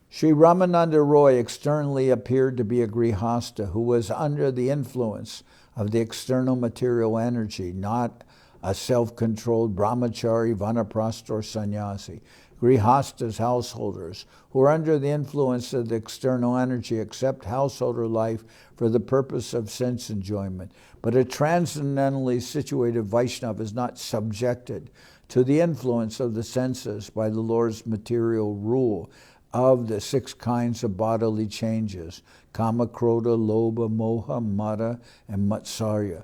Sri Ramananda Roy externally appeared to be a grihasta who was under the influence of the external material energy, not a self-controlled brahmachari, vanaprastha, or sannyasi. Grihastas, householders, who are under the influence of the external energy, accept householder life for the purpose of sense enjoyment. But a transcendentally situated Vaishnava is not subjected to the influence of the senses by the Lord's material rule of the 6 kinds of bodily changes, kama, krodha, lobha, moha, mada, and matsarya,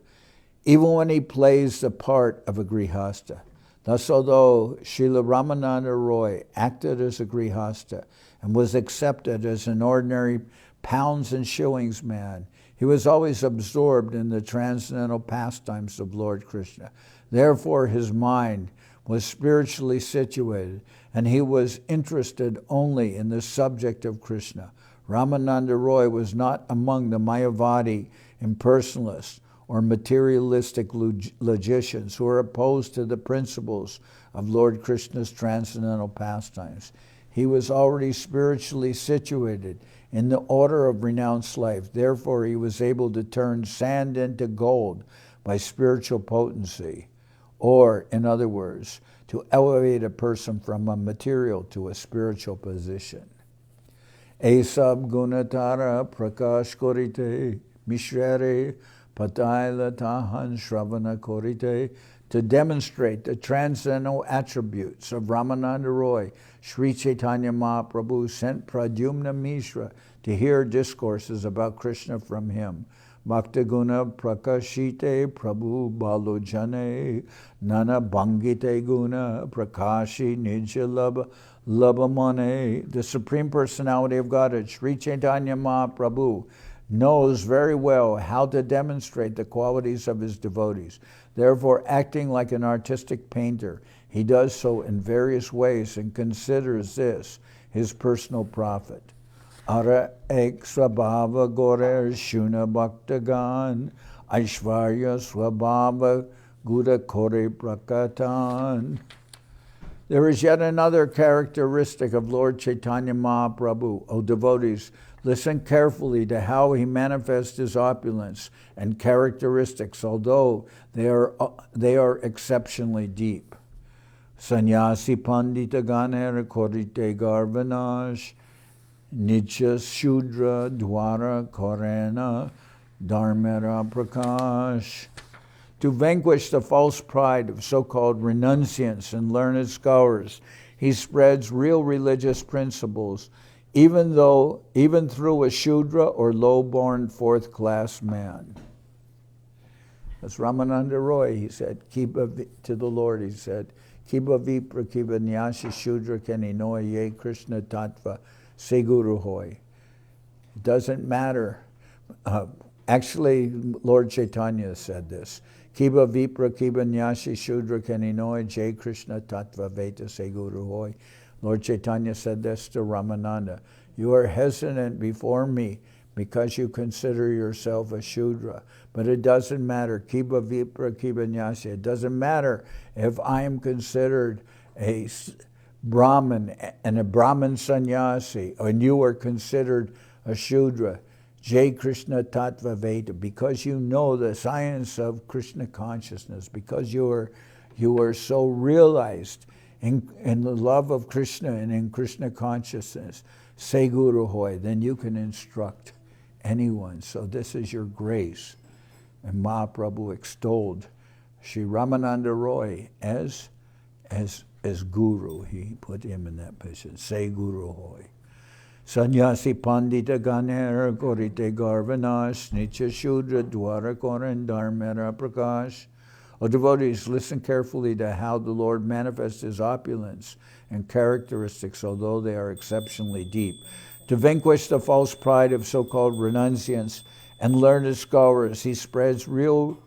even when he plays the part of a grihasta. Thus, although Srila Ramananda Roy acted as a grihasta and was accepted as an ordinary pounds and shillings man, he was always absorbed in the transcendental pastimes of Lord Krishna. Therefore, his mind was spiritually situated, and he was interested only in the subject of Krishna. Ramananda Roy was not among the Mayavadi impersonalists or materialistic logicians who are opposed to the principles of Lord Krishna's transcendental pastimes. He was already spiritually situated in the order of renounced life. Therefore, he was able to turn sand into gold by spiritual potency, or, in other words, to elevate a person from a material to a spiritual position. Esab gunatara prakash korite mishrere pataila tahan shravana korite. To demonstrate the transcendental attributes of Ramananda Roy, Sri Chaitanya Mahaprabhu sent Pradymna Mishra to hear discourses about Krishna from him. Bhakta guna prakashite prabhu balojane nana bhangite guna prakashi nija labhamane. The Supreme Personality of Godhead, Sri Chaitanya Mahaprabhu, knows very well how to demonstrate the qualities of his devotees. Therefore, acting like an artistic painter, he does so in various ways and considers this his personal profit. Ara ek swabhava gorer shuna bhaktagan, Aishvarya swabhava gura kore prakatan. There is yet another characteristic of Lord Chaitanya Mahaprabhu. O devotees, listen carefully to how he manifests his opulence and characteristics, although they are exceptionally deep. Sannyasi pandita ganera korite garvanash, Nitya Shudra Dwara Korena Dharmera Prakash. To vanquish the false pride of so-called renunciants and learned scholars, he spreads real religious principles, even through a Shudra or low-born fourth-class man. That's Ramananda Raya, he said, to the Lord, he said, Kiba Vipra Kiba Nyasha Shudra Keninoy Ye Krishna Tattva Seguru Hoy. It doesn't matter. Actually, Lord Chaitanya said this. Kiba Vipra Kiba Nyashi Shudra Keninoy Jai Krishna Tattva Veta Seguru Hoy. Lord Chaitanya said this to Ramananda. You are hesitant before me because you consider yourself a Shudra. But it doesn't matter. Kiba Vipra Kiba Nyashi. It doesn't matter if I am considered a Brahman and a Brahman Sannyasi, and you are considered a Shudra. Jai Krishna Tattva Veda, because you know the science of Krishna consciousness, because you are so realized in the love of Krishna and in Krishna consciousness, say Guru Hoy, then you can instruct anyone. So this is your grace. And Mahaprabhu extolled Sri Ramananda Roy as Guru. He put him in that position. Say Guru Hoy. Sannyasi Pandita Ganera Korite Garvanash Nitya Shudra Dwara Koran Dharmera Prakash. O devotees, listen carefully to how the Lord manifests his opulence and characteristics, although they are exceptionally deep. To vanquish the false pride of so-called renunciants and learned scholars, he spreads real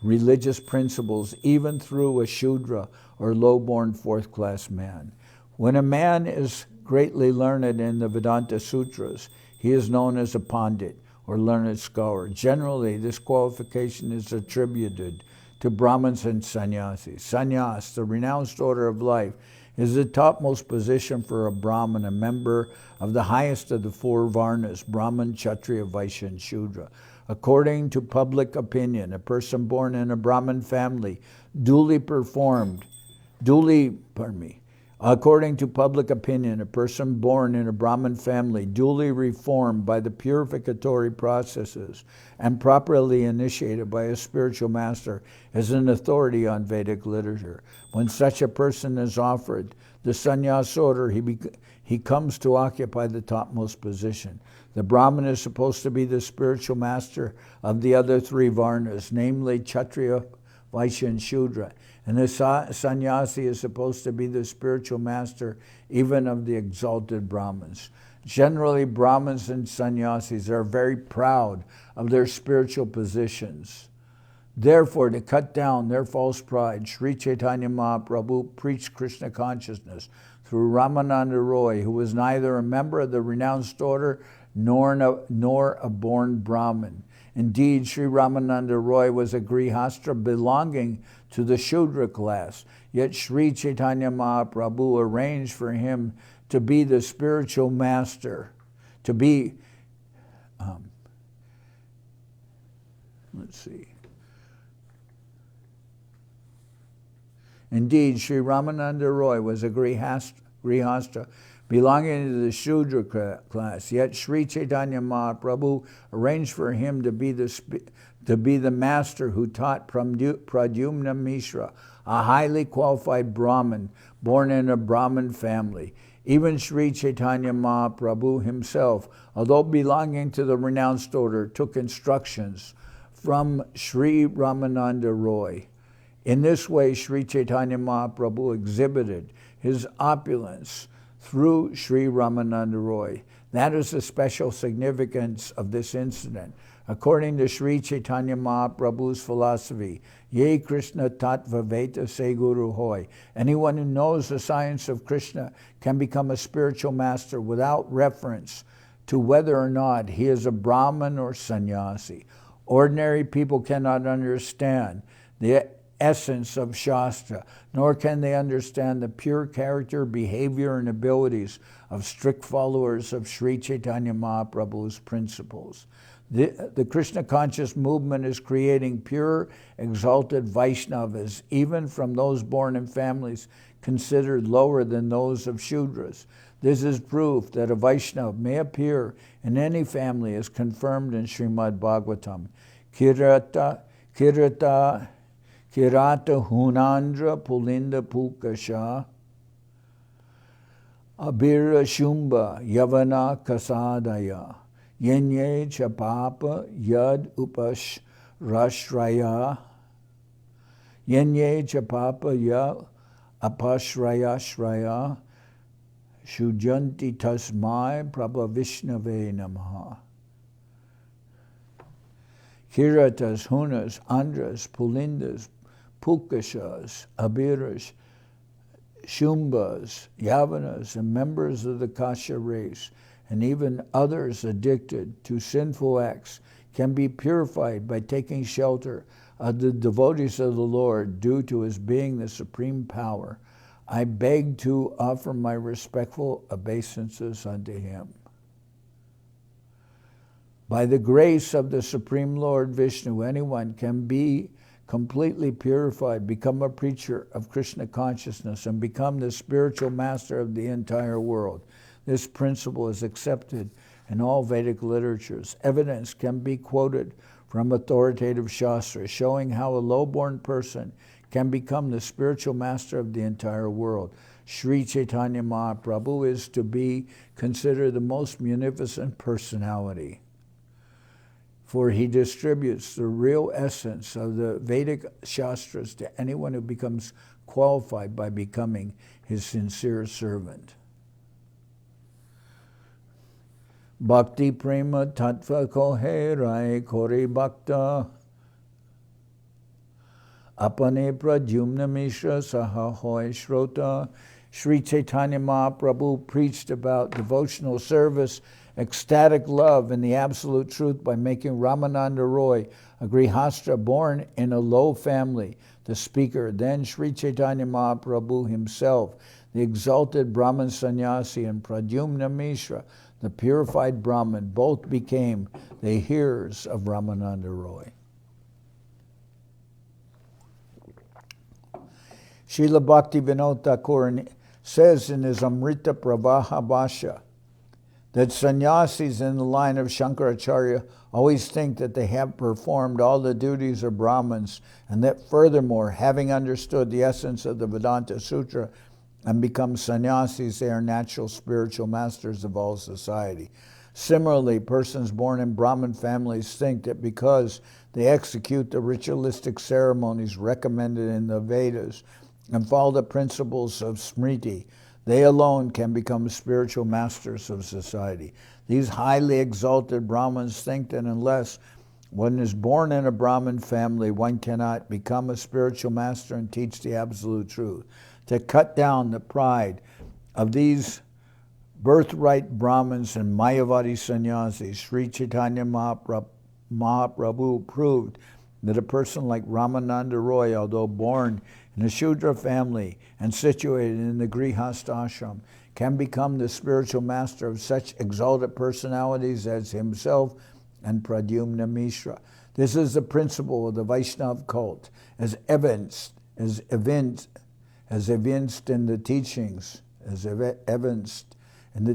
religious principles even through a Shudra or low-born fourth-class man. When a man is greatly learned in the Vedanta Sutras, he is known as a Pandit or learned scholar. Generally, this qualification is attributed to Brahmins and Sannyasis. Sannyas, the renounced order of life, is the topmost position for a Brahmin, a member of the highest of the four Varnas, Brahman, Kshatriya, Vaishya, and Shudra. According to public opinion, a person born in a Brahmin family According to public opinion, a person born in a Brahmin family, duly reformed by the purificatory processes and properly initiated by a spiritual master, is an authority on Vedic literature. When such a person is offered the sannyas order, he comes to occupy the topmost position. The Brahmin is supposed to be the spiritual master of the other three Varnas, namely Kshatriya, Vaishya, and Shudra. And the sannyasi is supposed to be the spiritual master even of the exalted Brahmins. Generally, Brahmins and sannyasis are very proud of their spiritual positions. Therefore, to cut down their false pride, Sri Chaitanya Mahaprabhu preached Krishna consciousness through Ramananda Roy, who was neither a member of the renounced order nor a born Brahmin. Indeed, Sri Ramananda Roy was a Grihastra belonging to the Shudra class, yet Sri Chaitanya Mahaprabhu arranged for him to be the spiritual master, to be, Indeed, Sri Ramananda Roy was a Grihastra belonging to the Sudra class, yet Sri Chaitanya Mahaprabhu arranged for him to be the master who taught Pradymna Mishra, a highly qualified Brahmin born in a Brahmin family. Even Sri Chaitanya Mahaprabhu himself, although belonging to the renounced order, took instructions from Sri Ramananda Roy. In this way, Sri Chaitanya Mahaprabhu exhibited his opulence through Sri Ramananda Roy. That is the special significance of this incident. According to Sri Chaitanya Mahaprabhu's philosophy, Ye Krishna Tattva Veta Se Guru Hoy. Anyone who knows the science of Krishna can become a spiritual master without reference to whether or not he is a brahman or sannyasi. Ordinary people cannot understand the essence of Shastra, nor can they understand the pure character, behavior, and abilities of strict followers of Sri Chaitanya Mahaprabhu's principles. The Krishna conscious movement is creating pure, exalted Vaishnavas, even from those born in families considered lower than those of Shudras. This is proof that a Vaishnava may appear in any family as confirmed in Srimad Bhagavatam. Kirata Hunandra Pulinda Pukasha Abira Shumba Yavana Kasadaya Yenye Chapapa Yad Upash Rashraya Yenye Chapapa Ya Apashraya Shraya Shujanti Tasmai Prabhavishnave Namaha. Kiratas, Hunas, Andras, Pulindas, Pukashas, Abiras, Shumbas, Yavanas, and members of the Kasha race, and even others addicted to sinful acts, can be purified by taking shelter of the devotees of the Lord due to his being the supreme power. I beg to offer my respectful obeisances unto him. By the grace of the Supreme Lord Vishnu, anyone can be completely purified, become a preacher of Krishna consciousness, and become the spiritual master of the entire world. This principle is accepted in all Vedic literatures. Evidence can be quoted from authoritative shastras, showing how a low-born person can become the spiritual master of the entire world. Sri Chaitanya Mahaprabhu is to be considered the most munificent personality, for he distributes the real essence of the Vedic Shastras to anyone who becomes qualified by becoming his sincere servant. Bhakti prema tattva kohe rai kore bhakta apane Pradymna Mishra saha hoy shrota. Sri Chaitanya Mahaprabhu preached about devotional service, ecstatic love, and the absolute truth by making Ramananda Raya, a grihastra born in a low family, the speaker. Then Sri Chaitanya Mahaprabhu himself, the exalted Brahman Sannyasi, and Pradymna Mishra, the purified Brahman, both became the hearers of Ramananda Raya. Srila Bhaktivinoda Thakur says in his Amrita Pravaha Bhashya that sannyasis in the line of Shankaracharya always think that they have performed all the duties of Brahmins, and that furthermore, having understood the essence of the Vedanta Sutra and become sannyasis, they are natural spiritual masters of all society. Similarly, persons born in Brahmin families think that because they execute the ritualistic ceremonies recommended in the Vedas and follow the principles of Smriti, they alone can become spiritual masters of society. These highly exalted Brahmins think that unless one is born in a Brahmin family, one cannot become a spiritual master and teach the absolute truth. To cut down the pride of these birthright Brahmins and Mayavadi sannyasis, Sri Chaitanya Mahaprabhu proved that a person like Ramananda Raya, although born in a Shudra family and situated in the Grihastha ashram, can become the spiritual master of such exalted personalities as himself and Pradymna Mishra. This is the principle of the Vaishnava cult, as evinced in the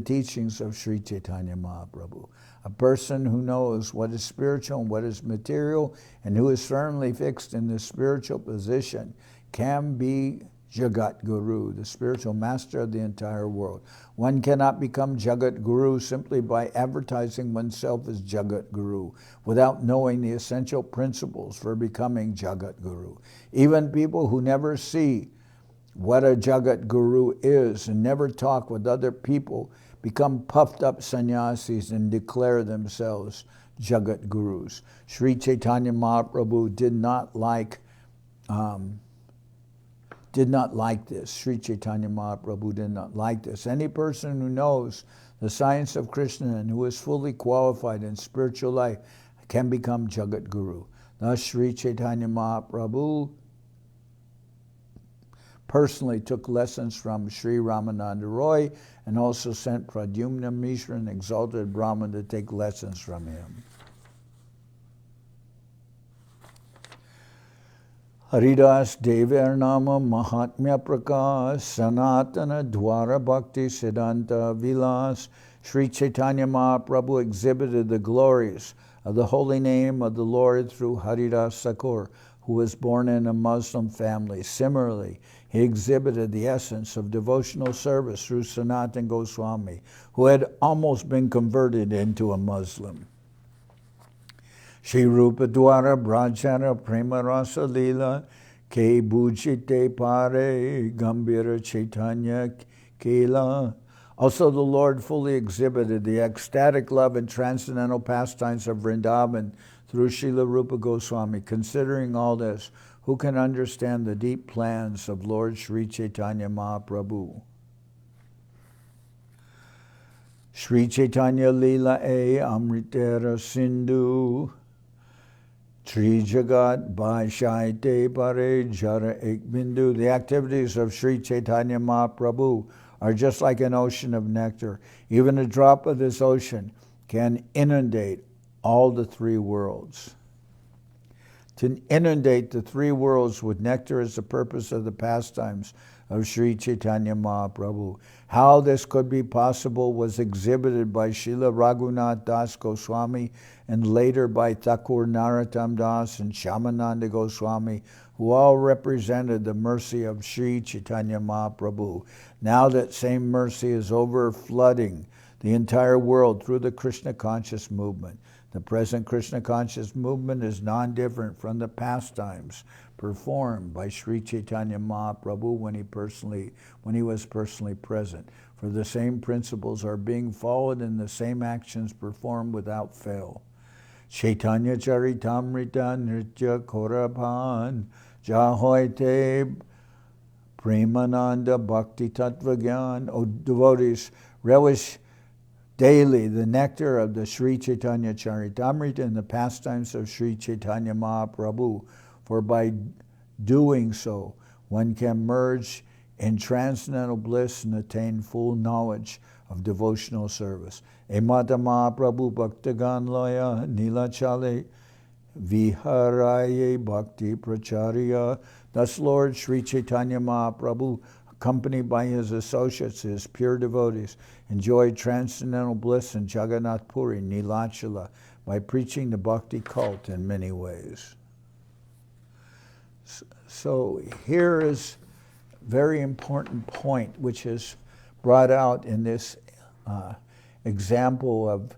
teachings of Sri Chaitanya Mahaprabhu. A person who knows what is spiritual and what is material, and who is firmly fixed in the spiritual position, can be Jagat Guru, the spiritual master of the entire world. One cannot become Jagat Guru simply by advertising oneself as Jagat Guru without knowing the essential principles for becoming Jagat Guru. Even people who never see what a Jagat Guru is and never talk with other people become puffed up sannyasis and declare themselves Jagat Gurus. Sri Chaitanya Mahaprabhu did not like this. Sri Chaitanya Mahaprabhu did not like this. Any person who knows the science of Krishna and who is fully qualified in spiritual life can become Jagat Guru. Thus Sri Chaitanya Mahaprabhu personally took lessons from Sri Ramananda Raya and also sent Pradymna Mishra, an exalted brahman, to take lessons from him. Haridas Devernama Mahatmya Prakash Sanatana Dwara Bhakti Siddhanta Vilas. Sri Chaitanya Mahaprabhu exhibited the glories of the holy name of the Lord through Haridas Thakur, who was born in a Muslim family. Similarly, he exhibited the essence of devotional service through Sanatan Goswami, who had almost been converted into a Muslim. Shri Rupa Dwara Brajana Prema Rasa Lila Ke Bujite Pare Gambhira Chaitanya Kela. Also, the Lord fully exhibited the ecstatic love and transcendental pastimes of Vrindavan through Srila Rupa Goswami. Considering all this, who can understand the deep plans of Lord Sri Chaitanya Mahaprabhu? Sri Chaitanya Lila E Amritera Sindhu Tri Jagat Bhaishaite Pare Jara Ek Bindu. The activities of Sri Chaitanya Mahaprabhu are just like an ocean of nectar. Even a drop of this ocean can inundate all the three worlds. To inundate the three worlds with nectar is the purpose of the pastimes of Sri Chaitanya Mahaprabhu. How this could be possible was exhibited by Srila Raghunath Das Goswami and later by Thakur Narottam Das and Shyamananda Goswami, who all represented the mercy of Sri Chaitanya Mahaprabhu. Now that same mercy is over-flooding the entire world through the Krishna conscious movement. The present Krishna conscious movement is non-different from the pastimes performed by Sri Chaitanya Mahaprabhu when he was personally present. For the same principles are being followed and the same actions performed without fail. Chaitanya Charitamrita Nritya Korabhan Jahoite Premananda Bhakti Tattva Gyan. O devotees, relish daily the nectar of the Sri Chaitanya Charitamrita and the pastimes of Sri Chaitanya Mahaprabhu, for by doing so, one can merge in transcendental bliss and attain full knowledge of devotional service. Emata Mahaprabhu Bhaktagan Loya Nilachale Viharaye Bhakti Pracharya. Thus Lord Sri Chaitanya Mahaprabhu, accompanied by his associates, his pure devotees, enjoyed transcendental bliss in Jagannath Puri, Nilachala, by preaching the bhakti cult in many ways. So here is a very important point which is brought out in this example of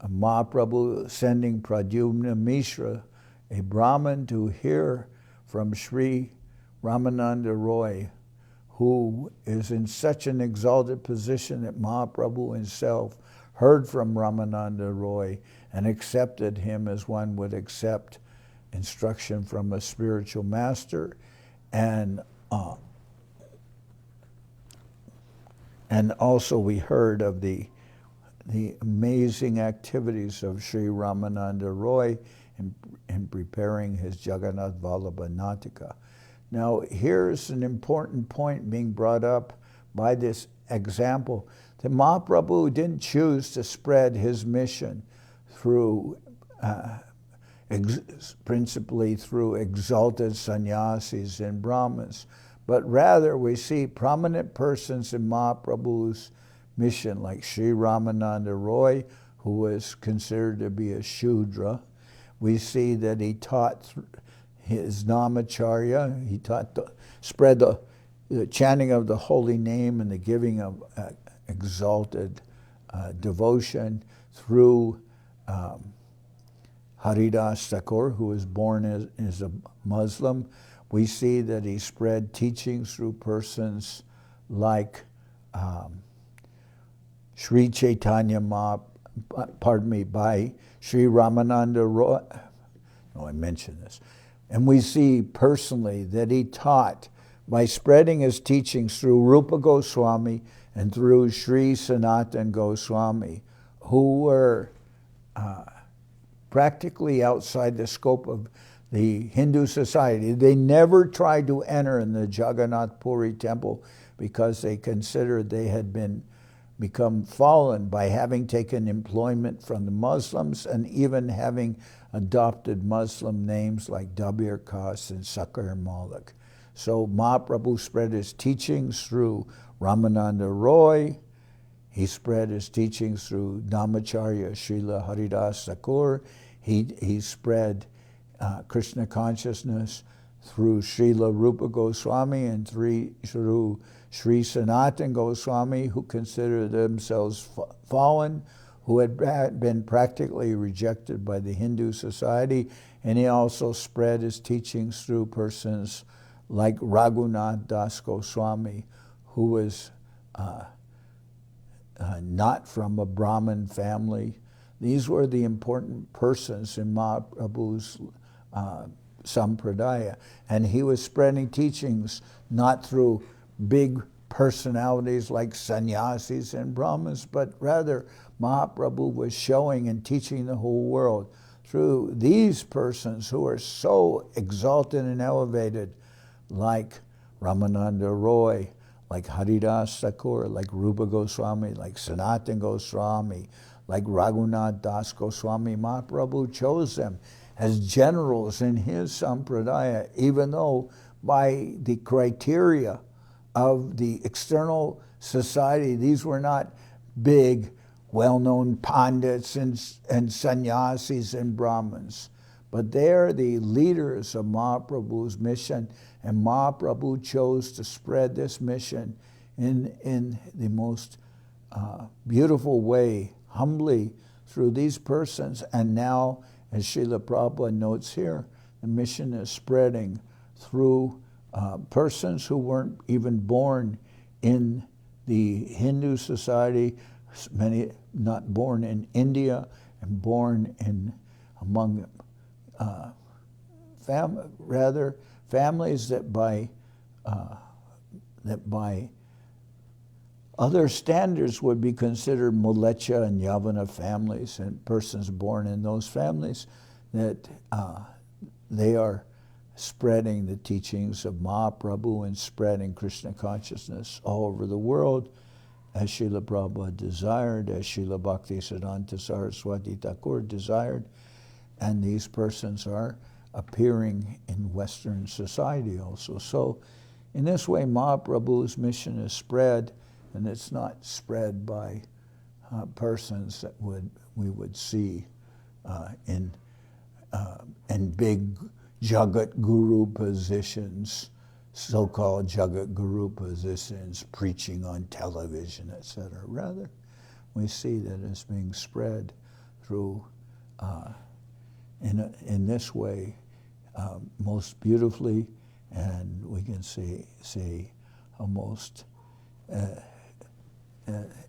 Mahaprabhu sending Pradymna Mishra, a Brahmin, to hear from Sri Ramananda Raya, who is in such an exalted position that Mahaprabhu himself heard from Ramananda Raya and accepted him as one would accept instruction from a spiritual master. And also we heard of the amazing activities of Sri Ramananda Raya in preparing his Jagannath Vallabha Natika. Now, here's an important point being brought up by this example, that Mahaprabhu didn't choose to spread his mission through, principally through exalted sannyasis and brahmins, but rather we see prominent persons in Mahaprabhu's mission, like Sri Ramananda Raya, who was considered to be a Shudra. We see that he taught his Nam-acharya, he taught spread the chanting of the holy name and the giving of exalted devotion through Haridas Thakur, who was born as a Muslim. We see that he spread teachings through persons like Sri Chaitanya by Sri Ramananda Raya. Oh, I mentioned this. And we see personally that he taught by spreading his teachings through Rupa Goswami and through Sri Sanatan Goswami, who were practically outside the scope of the Hindu society. They never tried to enter in the Jagannath Puri temple because they considered they had become fallen by having taken employment from the Muslims and even having adopted Muslim names like Dabir Khas and Sakar Malik. So Mahaprabhu spread his teachings through Ramananda Raya. He spread his teachings through Nam-acharya Srila Haridas Thakur. He spread Krishna consciousness through Srila Rupa Goswami and through Sri Sanatan Goswami, who considered themselves fallen, who had been practically rejected by the Hindu society. And he also spread his teachings through persons like Raghunath Das Goswami, who was not from a Brahman family. These were the important persons in Mahaprabhu's Sampradaya. And he was spreading teachings not through big personalities like Sannyasis and Brahmins, but rather Mahaprabhu was showing and teaching the whole world through these persons who are so exalted and elevated, like Ramananda Raya, like Haridas Thakur, like Rupa Goswami, like Sanatan Goswami, like Raghunath Das Goswami. Mahaprabhu chose them as generals in his Sampradaya, even though by the criteria of the external society, these were not big, well-known Pandits and Sannyasis and Brahmins. But they're the leaders of Mahaprabhu's mission, and Mahaprabhu chose to spread this mission in the most beautiful way, humbly, through these persons. And now, as Srila Prabhupada notes here, the mission is spreading through persons who weren't even born in the Hindu society, many not born in India, and born in among families that by other standards would be considered Mulecha and Yavana families, and persons born in those families, that they are spreading the teachings of Mahaprabhu and spreading Krishna consciousness all over the world, as Srila Prabhupada desired, as Srila Bhaktisiddhanta Saraswati Thakur desired. And these persons are appearing in Western society also. So in this way, Mahaprabhu's mission is spread, and it's not spread by persons that we would see in big Jagat Guru positions, so-called Jagat Guru positions, preaching on television, etc. Rather, we see that it's being spread through, in this way, most beautifully, and we can see almost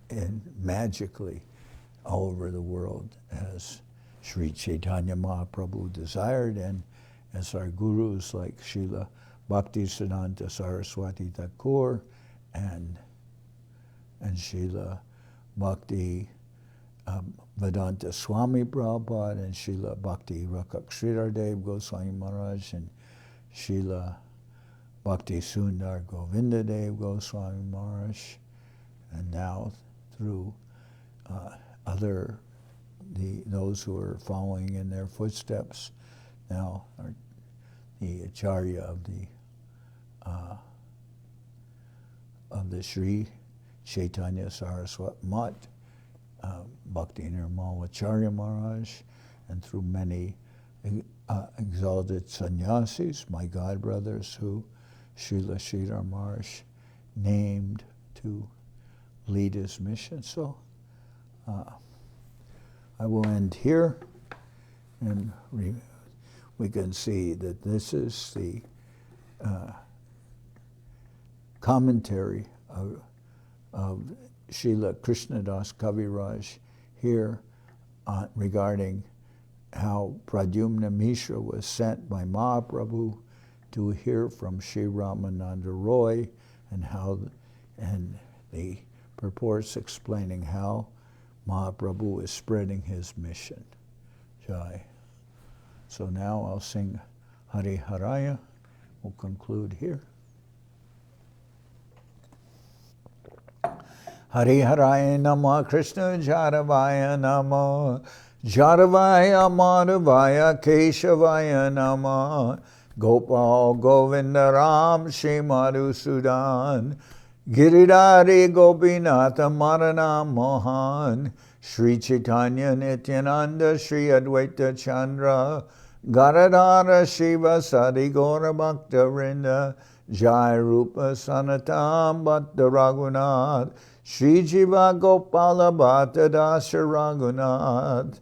and magically all over the world, as Sri Chaitanya Mahaprabhu desired, and as our gurus like Srila Bhaktisiddhanta Saraswati Thakur and Srila Bhakti Vedanta Swami Prabhupada and Srila Bhakti Rakak Sridhar Dev Goswami Maharaj and Srila Bhakti Sundar Govinda Dev Goswami Maharaj, and now through those who are following in their footsteps now are the acharya of the Sri Chaitanya Saraswati Mat, Bhakti Nirmal Acharya Maharaj, and through many exalted Sannyasis, my godbrothers, who Srila Sridhar Maharaj named to lead his mission. So I will end here, and we can see that this is the commentary of Srila Krishna das Kaviraj here regarding how Pradymna Mishra was sent by Mahaprabhu to hear from Sri Ramananda Raya, and how the purports explaining how Mahaprabhu is spreading his mission. Jai. So now I'll sing Hari Haraya. We'll conclude here. Hari Haraya Nama Krishna Jaravaya Nama Jaravaya Madhavaya Keshavaya Nama Gopal Govinda Ram Shri Madhusudan Giridhari Gopinatha Marana Mohan Shri Chaitanya Nityananda Shri Advaita Chandra Garadhara Shiva Sadi Gaura Bhakta Vrinda Jai Rupa Sanatan Bhatta Raghunath Shri Jiva Gopala Bhatta Dasa Raghunath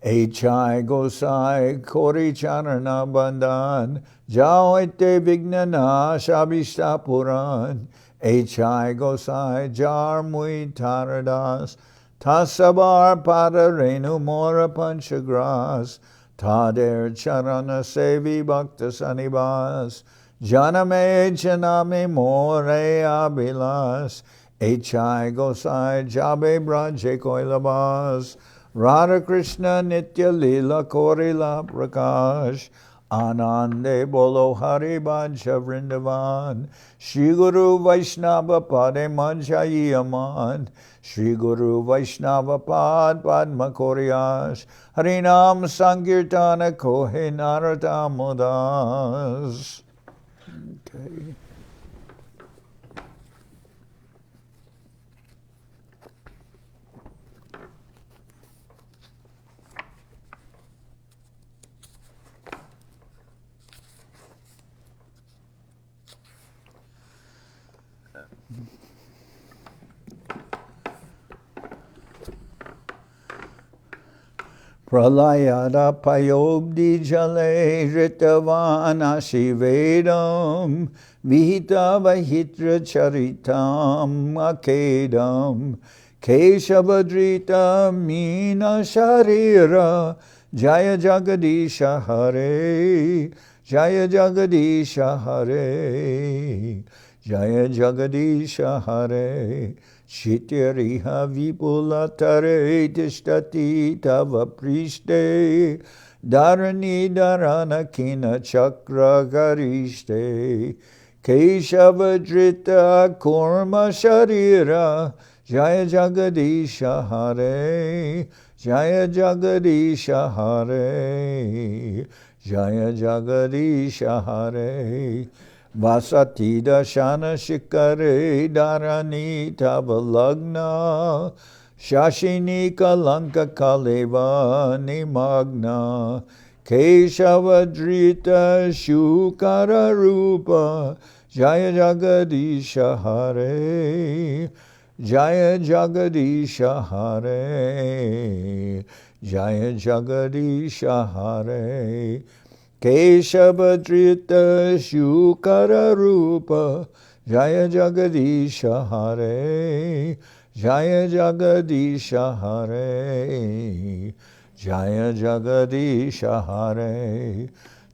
H.I. Gosai Kori Charana Bandhan Jaoite Vignana Shabishta Puran H.I. Gosai Jar Mui Taradas Tasabar Padarenu Mora Panchagras Tader Charana Sevi Bhakta Sanibas Janame Janame More Abilas H.I. Gosai Jabe Braje Koilabas Radha Krishna Nitya Lila Korila Prakash Anande Bolo Hari Bhaja Vrindavan Shri Guru Vaishnava Pade Manjayi Aman Shri Guru Vaishnava Pad Padma Koryash Harinam Sankirtana Kohe Naradamodas. Okay. Pralayada payobdi jale ritavana shivedam vihita vahitra charitam akedam keshavadrita mina sharira jaya jagadisha hare jaya jagadisha hare jaya jagadisha hare Shityariha vipulatare tishtati tava prishte Dharani dharana kina chakra garishte Keshavadrita kurma sharira Jaya jagadisha hare Jaya jagadisha hare Jaya jagadisha hare Vasati dashana shikare dharani tavalagna Shashini kalanka kaleva nimagna Keshavadrita shukara rupa Jaya jagadisha hare Jaya jagadisha hare Jaya jagadisha hare Keshavadrita Shukara Rupa Jaya Jagadisha Hare Jaya Jagadisha Hare Jaya Jagadisha Hare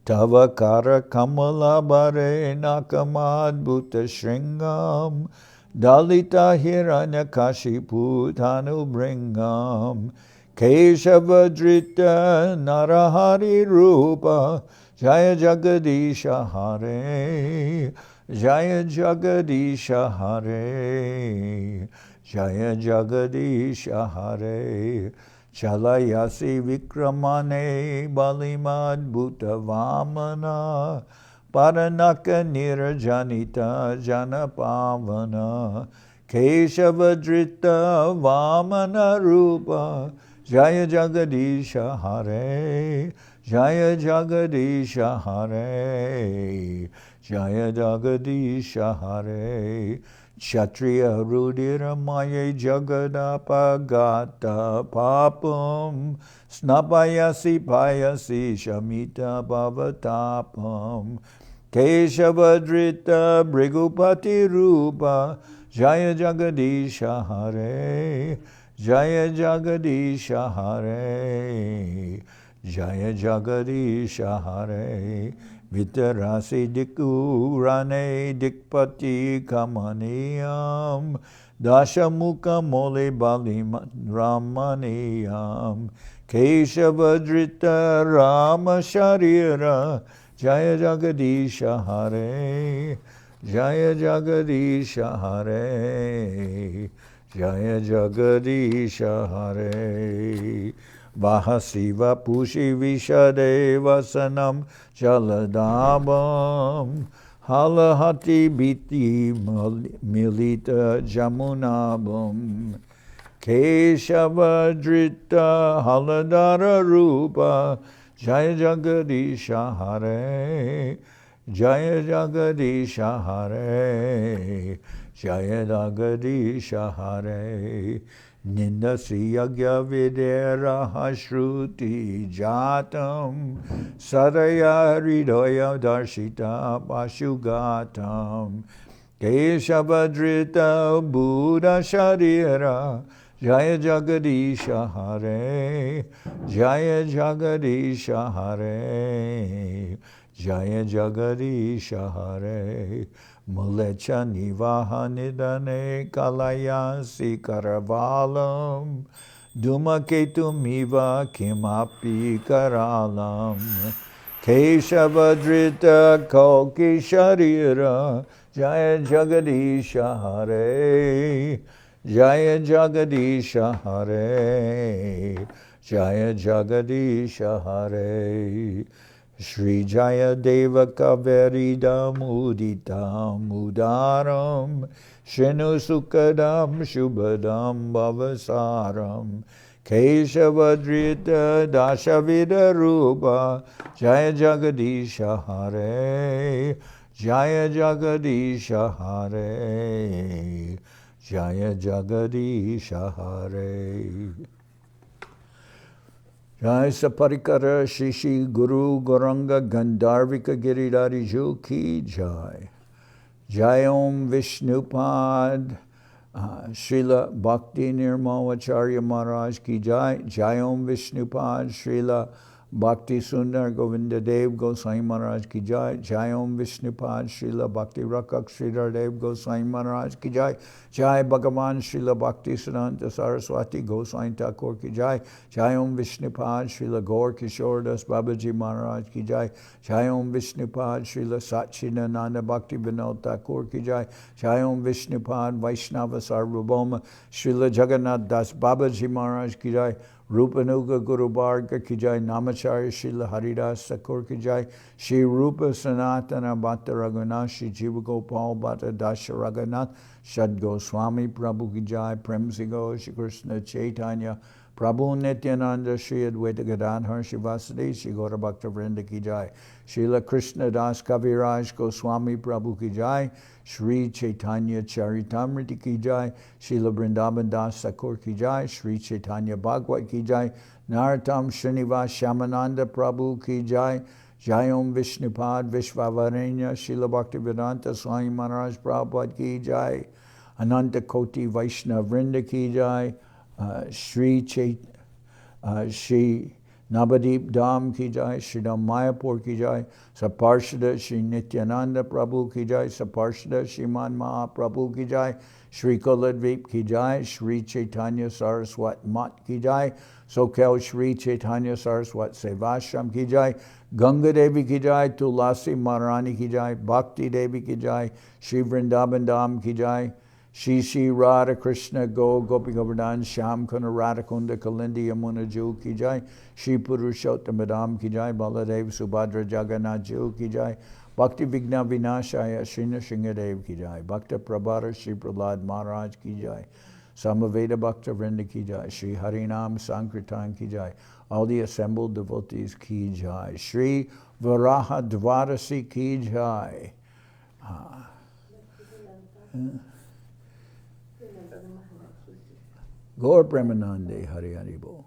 Tavakara Kamala Bare Nakamad Bhuta Shringam Dalita Hiranyakashipu Tanu Bringam Keshavadrita Narahari Rupa Jaya Jagadisha Hare Jaya Jagadisha Hare Jaya Jagadisha Hare Chalayasi Vikramane Balimad Bhuta Vamana Paranaka Nirajanita Janapavana Keshavadrita Vamana Rupa Jaya Jagadisha Hare Jaya Jagadisha Hare Jaya Jagadisha Hare Kshatriya Rudira Maya Jagadapagata Papam Snapayasi Payasi Shamita Bhavatapam Keshavadrita Brigupati Rupa Jaya Jagadisha Hare Jaya Jagadisha Hare Jaya Jagadisha Hare, Vitarasi Dikurane Dikpati Kamaniyam, Dashamukha Mole Bali Ramaniyam, Keshavadrita Rama Sharira, Jaya Jagadisha Hare, Jaya Jagadisha Hare, Jaya Jagadisha Hare. Vahasiva Pushi Vishade Vasanam Jaladabam Halahati Biti Milita Jamunabam Keshavadrita Haladara Rupa Jaya Jagadisha Hare, Jaya Jagadisha Hare, Jaya Jagadisha Hare. Nindasi yagya videra hashruti jatam Sadaya hridaya darshita pashugatam Keshavadrita Buddha Sharira Jaya Jagadisha Hare, Jaya Jagadisha Hare, Jaya Jagadisha Hare. Mulecha Nivaha Nidane Kalayasi Karavalam Dhumaketumiva Kimapi Karalam Keshavadrita Kalki Sharira Jaya Jagadisha Hare, Jaya Jagadisha Hare, Jaya Jagadisha Hare. Shri Jaya Deva Kaviraj Muditam Mudaram Shenu Sukadam Shubhadam Bhavasaram Keshavadrita Dashavida Rupa Jaya Jagadisha Hare, Jaya Jagadisha Hare, Jaya Jagadisha Hare. Jai Saparikara Shishi Guru Goranga Gandharvika Giridhari Ju Ki Jai. Jai Om Vishnupad Srila Bhakti Nirmal Acharya Maharaj Ki Jai. Jai Om Vishnupad Srila Bhakti Sundar Govinda Dev Goswami Maharaj Ki Jai. Jai Om Vishnupad Srila Bhakti Rakak Sridhar Dev Goswami Maharaj Ki Jai. Jai Bhagavan Srila Bhakti Siddhanta Saraswati Goswami Thakur Ki Jai. Jai Om Vishnupad Srila Gaur Kishore Das Babaji Maharaj Ki Jai. Jai Om Vishnupad Srila Satchidananda Bhakti Vinod Thakur Ki Jai. Jai Om Vishnupad Vaishnava Sarvabhauma Srila Jagannath Das Babaji Maharaj Ki Jai. Rupanuga Guru Bharga Ki Jai. Nam-acharya Srila Haridas Thakur Ki Jai. Shri Rupa Sanatana Bhatta Raghunath Shri Jiva Gopal Bhatta Dasha Raghunath Shad Goswami Prabhu Ki Jai. Premsigo Shri Krishna Chaitanya Prabhu Nityananda Shri Advaita Gadadhar Shri Vasudeva Shri Gaura Bhakta Vrinda Ki Jai. Srila Krishna das Kaviraj Goswami Prabhu Ki Jai. Sri Chaitanya Charitamrita Ki Jai. Srila Vrindavan Das Thakur Ki Jai. Sri Chaitanya Bhagavat Ki Jai. Narratam Srinivas Shamananda Prabhu Ki Jai. Jai Om Vishnupad Vishvavarenya Srila Bhaktivedanta Swami Maharaj Prabhupada Ki Jai. Ananta Koti Vaishnava Vrinda Ki Jai. Shri Navadip Dham Ki Jai, Shri Dham Mayapur Ki Jai, Saparshada Shri Nityananda Prabhu Ki Jai, Saparshada Shriman Mahaprabhu Ki Jai, Shri Kuladvip Ki Jai, Shri Chaitanya Saraswat Mat Ki Jai, Sokel Shri Chaitanya Saraswat Sevashram Ki Jai, Ganga Devi Ki Jai, Tulasi Maharani Ki Jai, Bhakti Devi Ki Jai, Shri Vrindavan Dham Ki Jai, Shri Shri Radha Krishna Go Gopi Govardhan Sham Kuna Radha Kunda Kalindi Yamuna Ju Ki Jai, Shri Purushottam Madam Ki Jai, Baladev Subhadra Jagannath Ju Ki Jai, Bhakti Vigna Vinashaya Shri Nrsingadev Ki Jai, Bhakta Prabhara Shri Prahlad Maharaj Ki Jai, Samaveda Bhakta Vrinda Ki Jai, Shri Harinam Sankirtan Ki Jai, all the assembled devotees Ki Jai, Shri Varaha Dvarasi Ki Jai. Gaur Premanande Hari Hari Bol.